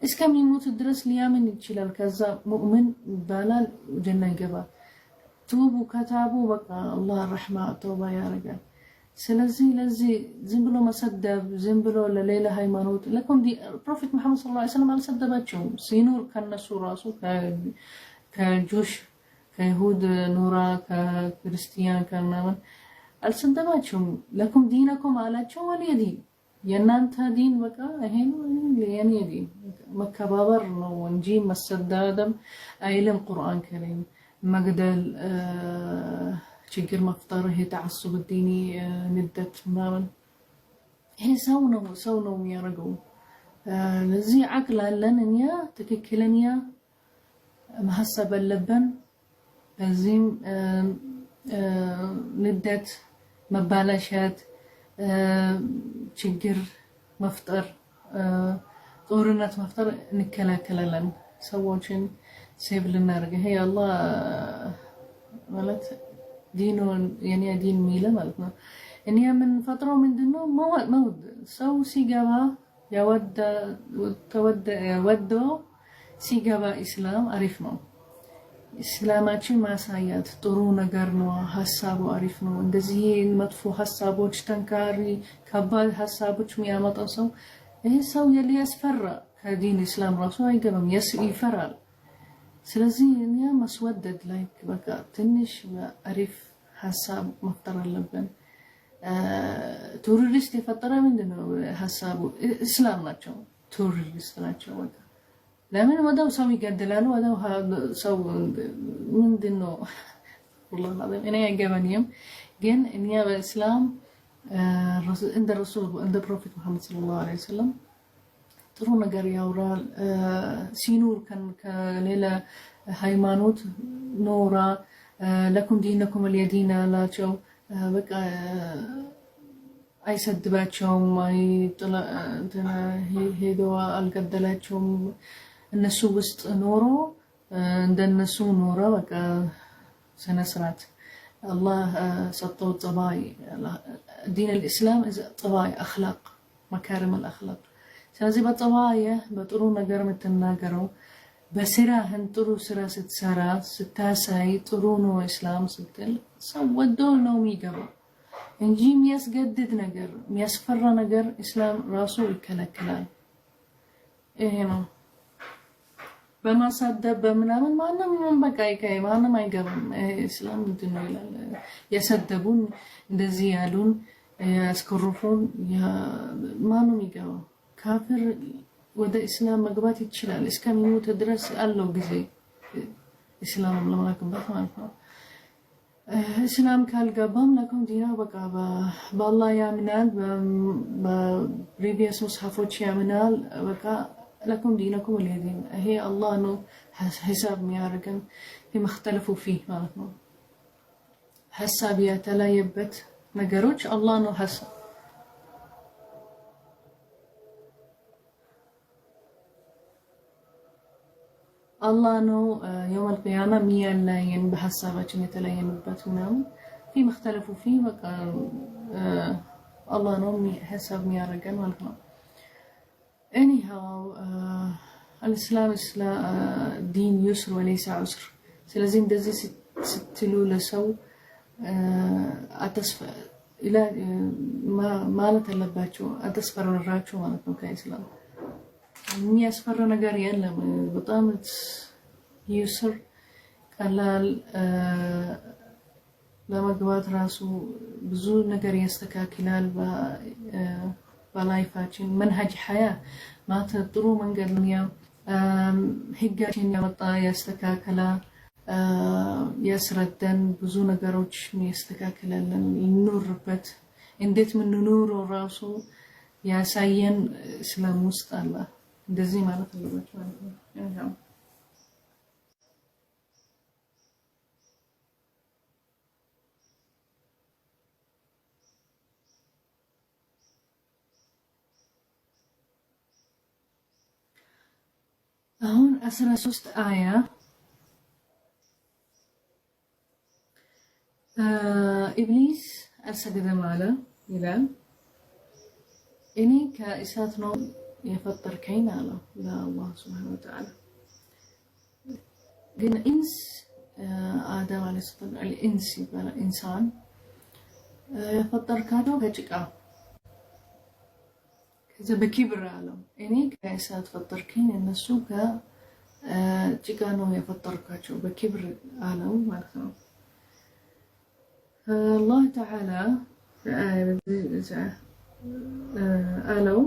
اسكم يموت الدرس ليامن يتشلال كذا مؤمن بالال جنة جبا توبوا كتابوا بقى الله الرحمة توبة يا رجال سلزي لزي زنبلو ما صدب زنبلو لليلة هيمانوت لكم دي بروفيت محمد صلى الله عليه وسلم على صدباتهم سينور كان نسو راسو كجوش كيهود نورا ككريستيان كان الصدباتهم لكم دينكم على شو ولي دين ينانت دين بقى هين يعني دين مكبابر ونجي مسدادم ايلم قرآن كريم مقدل ችግር መፍጠር ይሄ ተዓሱብ ዲኒ ንደት ምናምን ይሄ ሰው ነው የሚያደርገው። ለዚህ አቅል አለን እኛ ትክክለኛ ማሰብ አለብን። በዚህም ንደት መባላሸት ችግር መፍጠር ጦርነት መፍጠር እንከላከላለን። ሰዎችን ሴቭ ልናደርግ ይሄ አላህ ማለት ዲኑን የኔ ዲን ሚለ ማለት ነው። እኔ ምን ፈጥሮ ምንድነው መውድ ሰው ሲገባ ወዶ ሲገባ ኢስላም አሪፍ ነው። ኢስላማችን ማሳያት ጥሩ ነገር ነው። ሐሳቡ አሪፍ ነው። እንደዚህ መጥፎ ሐሳቦች ተንካሪ ከባድ ሐሳቦች የሚያመጣው ሰው ይሄ ሰው ያስፈራ ከዲን ኢስላም ራሱ አይገባም ይፈራል። ስለዚህ እኛ መስወደድ ላይክ በቃ ትንሽ አሪፍ ሐሳብ መፍጠር አለብን። ቴሮሪስት የፈጠረ ምንድነው ሐሳቡ እስላም ናቸው ቴሮሪስት ናቸው። በቃ ለምን ወዳው ሰው ይገድላሉ ወዳው ሰው ምንድነው والله እኔ አይገባኝም። ግን እኛ በእስላም እንደ ረሱል እንደ ፕሮፌት መሐመድ ሰለላሁ ዐለይሂ ወሰለም ጥሩ ነገር ያውራል። ሲኑር ከሌላ ሃይማኖት ኖራ ለኩም ዲነኩም اليدين ላቸው በቃ አይሰድባቸውም ሄዶ አልገደላቸውም። እነሱ ውስጥ ኖሮ እንደነሱ ኖረ በቃ سنة سنة الله سطوا الطباي دين الإسلام طباي أخلاق مكارم الأخلاق سنزي بطباية بطرو نجر متناجرو بسرا هنطرو سرا ستسرا ستاساي طرونو إسلام ستل سودو نومي جبا إنجي مياس جدد نجر مياس فرا نجر إسلام راسو الكلا كلام إيه هنا በማሳደብ በምናምን ማንም በቃ ማንም አይገባም። እስላም ምንድን ነው ይላል? የሰደቡን እንደዚህ ያሉን ያስኮርፉን ማንም ይገባው። ካፍር ወደ እስላም መግባት ይችላል እስከሚሞት ድረስ አለው ጊዜ እስላም ለማግባት ማለት ነው። እስላም ካልገባም ለኩም ዲና በቃ በአላህ ያምናል፣ በፕሪቪየስ ሙስሐፎች ያምናል። በቃ ለኩም ዲነኩም ወሊየ ዲን። ይሄ አላህ ነው ሂሳብ የሚያደርገን የመختلፉ ፊህ ማለት ነው። ሐሳብ የተለያየበት ነገሮች አላህ ነው ሐሳብ الله نو يوم القيامة مية لاين بحساباتهم يتلاينበት ምናምን في مختلفوا فيه بقى الله نو حساب የሚያደርገን ማለት ነው። anyhow الاسلام دين يسر وليس عسر። ስለዚህ እንደዚህ ስትሉ ለሰው አተስፈ ኢላ ማለት አለባቸው አተስፈራራቸው ማለት ነው። ከእስላም የሚያስፈራ ነገር የለም። በጣም ይስር ቀላል ለመግባት ራሱ ብዙ ነገር ያስተካክላል። በላይፋችን መንሃጅ ሐያ ማለት ጥሩ መንገድ ነው። ህጋችን ያመጣ ያስተካከላ ያስረዳን ብዙ ነገሮች ያስተካክላለን። እንኖርበት እንዴት ምን ኑሮ ራሱ ያሳየን እስላም ውስጥ አለ። እንደዚህ ማለት አለባችሁ ማለት ነው። አሁን 13 አያ ኢብሊስ አልሰገደም አለ ይላል። እኔ ከእሳት ነው የፈጠርከኝ አለ ለአላህ ሱብሓነሁ ወተዓላ። ግን ኢንስ አደም አለይሂ ሰላም አልኢንስ ይባላል ኢንሳን የፈጠርካቸው ከጭቃ ከዛ በኪብር አለው እኔ ከእሳት ፈጠርከኝ እነሱ ከጭቃ ነው የፈጠርካቸው በኪብር አለው ማለት ነው። الله تعالى قالوا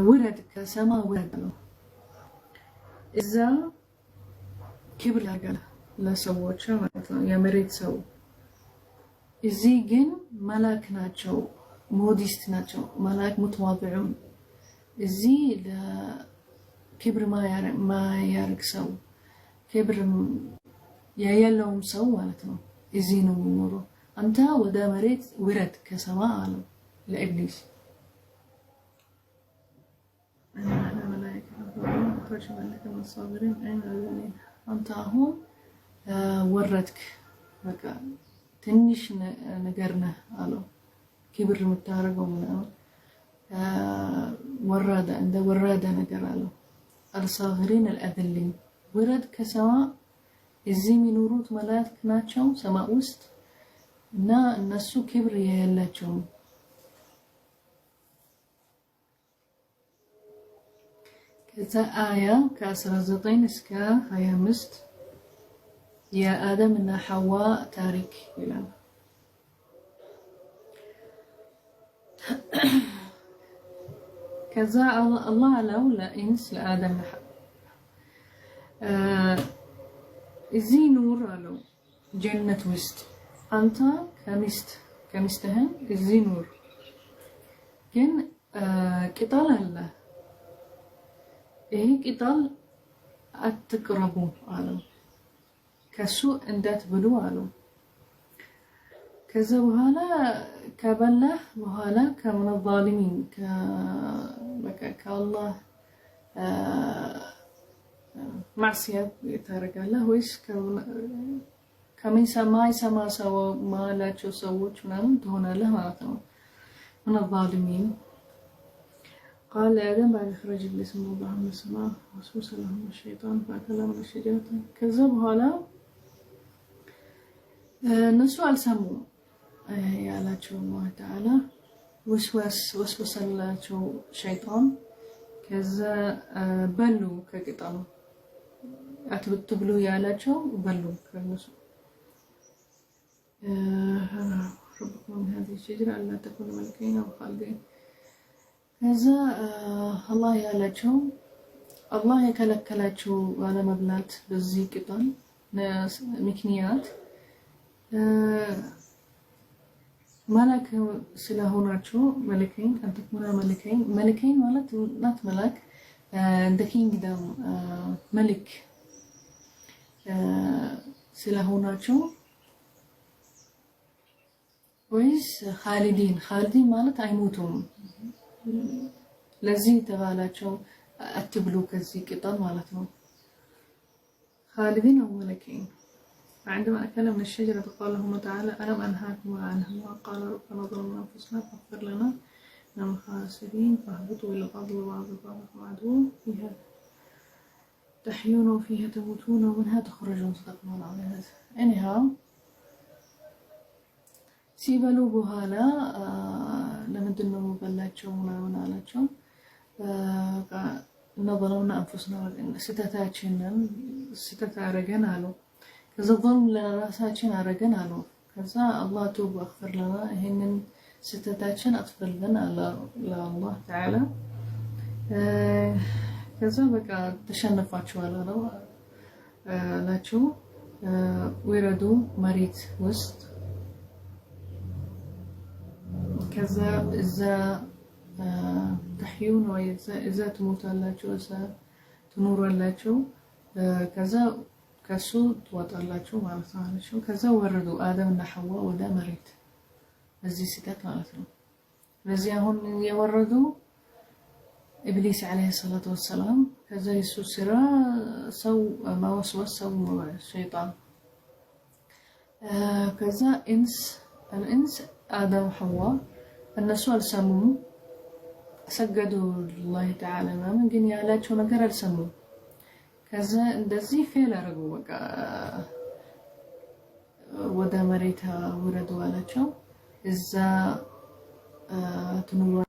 ولد كسما ولد له إذا كبر لقى لا سووا شو مثلا يا مريت سو إزاي جن ملاك ناتشو موديست ناتشو ملاك متواضعون إزاي لا كبر ما يارك سو كبر يا يلهم سو مثلا إزاي نمورو أنت ودا مريت ورد كسما قالوا لإبليس أنا ملائكة أخرج ملك من الصابرين أين الذين أنت هون وردك بقى تنش نجرنا قالوا كبر متعرق ومن ورادة عند ورادة نجر قالوا الصاغرين الأذلين ورد كسما إزاي منوروت ملاك ناتشو سما وسط نا النسو كبر يهلاتشو كذا آية كأسرة زطين اسكا هيا مست يا آدم إن حواء تارك إلى كذا الله لولا إنس لآدم لحق إزي نور علو جنة وست أنت كمستهن إزي نور كن قطال الله إيه قطال أتقربوا علو كسوء اندات بدو علو كذا بهالا كبله بهالا كمن الظالمين كالله معصية يتارك الله ويش كمن سما سوا ما لا تسووا شنو تهون الله من الظالمين. قال آدم بعد خرج إبليس من الله من السماء وسوس لهم الشيطان فأكل من الشجرة كذبها لا نسوا السمو يا الله تعالى وسوس الله شيطان ከዛ በሉ ከቅጠሉ አትብሉ ያላቸው በሉ ከነሱ ربكم من هذه الشجرة ألا تكونوا ملكين أو خالدين ከዛ አላህ ያላቸው አላህ የከለከላቸው ባለመብላት በዚህ ቅጠል ምክንያት መላክ ስለሆናቸው መለከኝ አንተኩና መለከኝ ማለት ናት መላክ እንደ ኪንግደም መልክ ስለሆናቸው ወይስ ኻሊዲን ማለት አይሞቱም ለዚህ ተባላቸው አትብሉ ከዚህ ቅጠል ማለት ነው ኻሊዲን أو ملكين عندما أكل من الشجرة قال لهم تعالى ألم أنهاكم عنها قال ربنا ظلمنا أنفسنا فاغفر لنا إننا الخاسرين فاهبطوا إلى الأرض وبعضكم عدو فيها تحيون وفيها تموتون ومنها تخرجون صدق الله العظيم anyhow ሲበሉ በኋላ ለምንድን ነው በላቸው ምናምን አላቸው ነظلمنا أنفسنا ስተታችንን ስተት አረገን አሉ ከዛ ظلم ለራሳችን አረገን አሉ ከዛ አላህ ተውብ አግፍር ለና ይሄንን ስተታችን አጥፍልን አለ ለአላህ ተዓላ ከዛ በቃ ተሸነፋችኋል አላቸው ወረዱ መሬት ውስጥ ከዛ እዛ ተሕዩን ወይ እዛ ትሞታላችሁ እዛ ትኖራላችሁ ከዛ ከሱ ትወጣላችሁ ማለት ነው ከዛ ወረዱ አደምና ሐዋ ወደ መሬት እዚህ ሲተት ማለት ነው ለዚህ አሁን የወረዱ ኢብሊስ አለይሂ ሰላቱ ወሰላም ከዛ ኢየሱስ ስራ ሰው ማወስወስ ሰው ሸይጣን ከዛ الإنس آدم وحواء الناس السموم سجدوا لله تعالى ما من جن يعلاجوا نجار السموم كذا دزي فيل رجوا بقى ودا مريتها وردوا على شو إذا تنور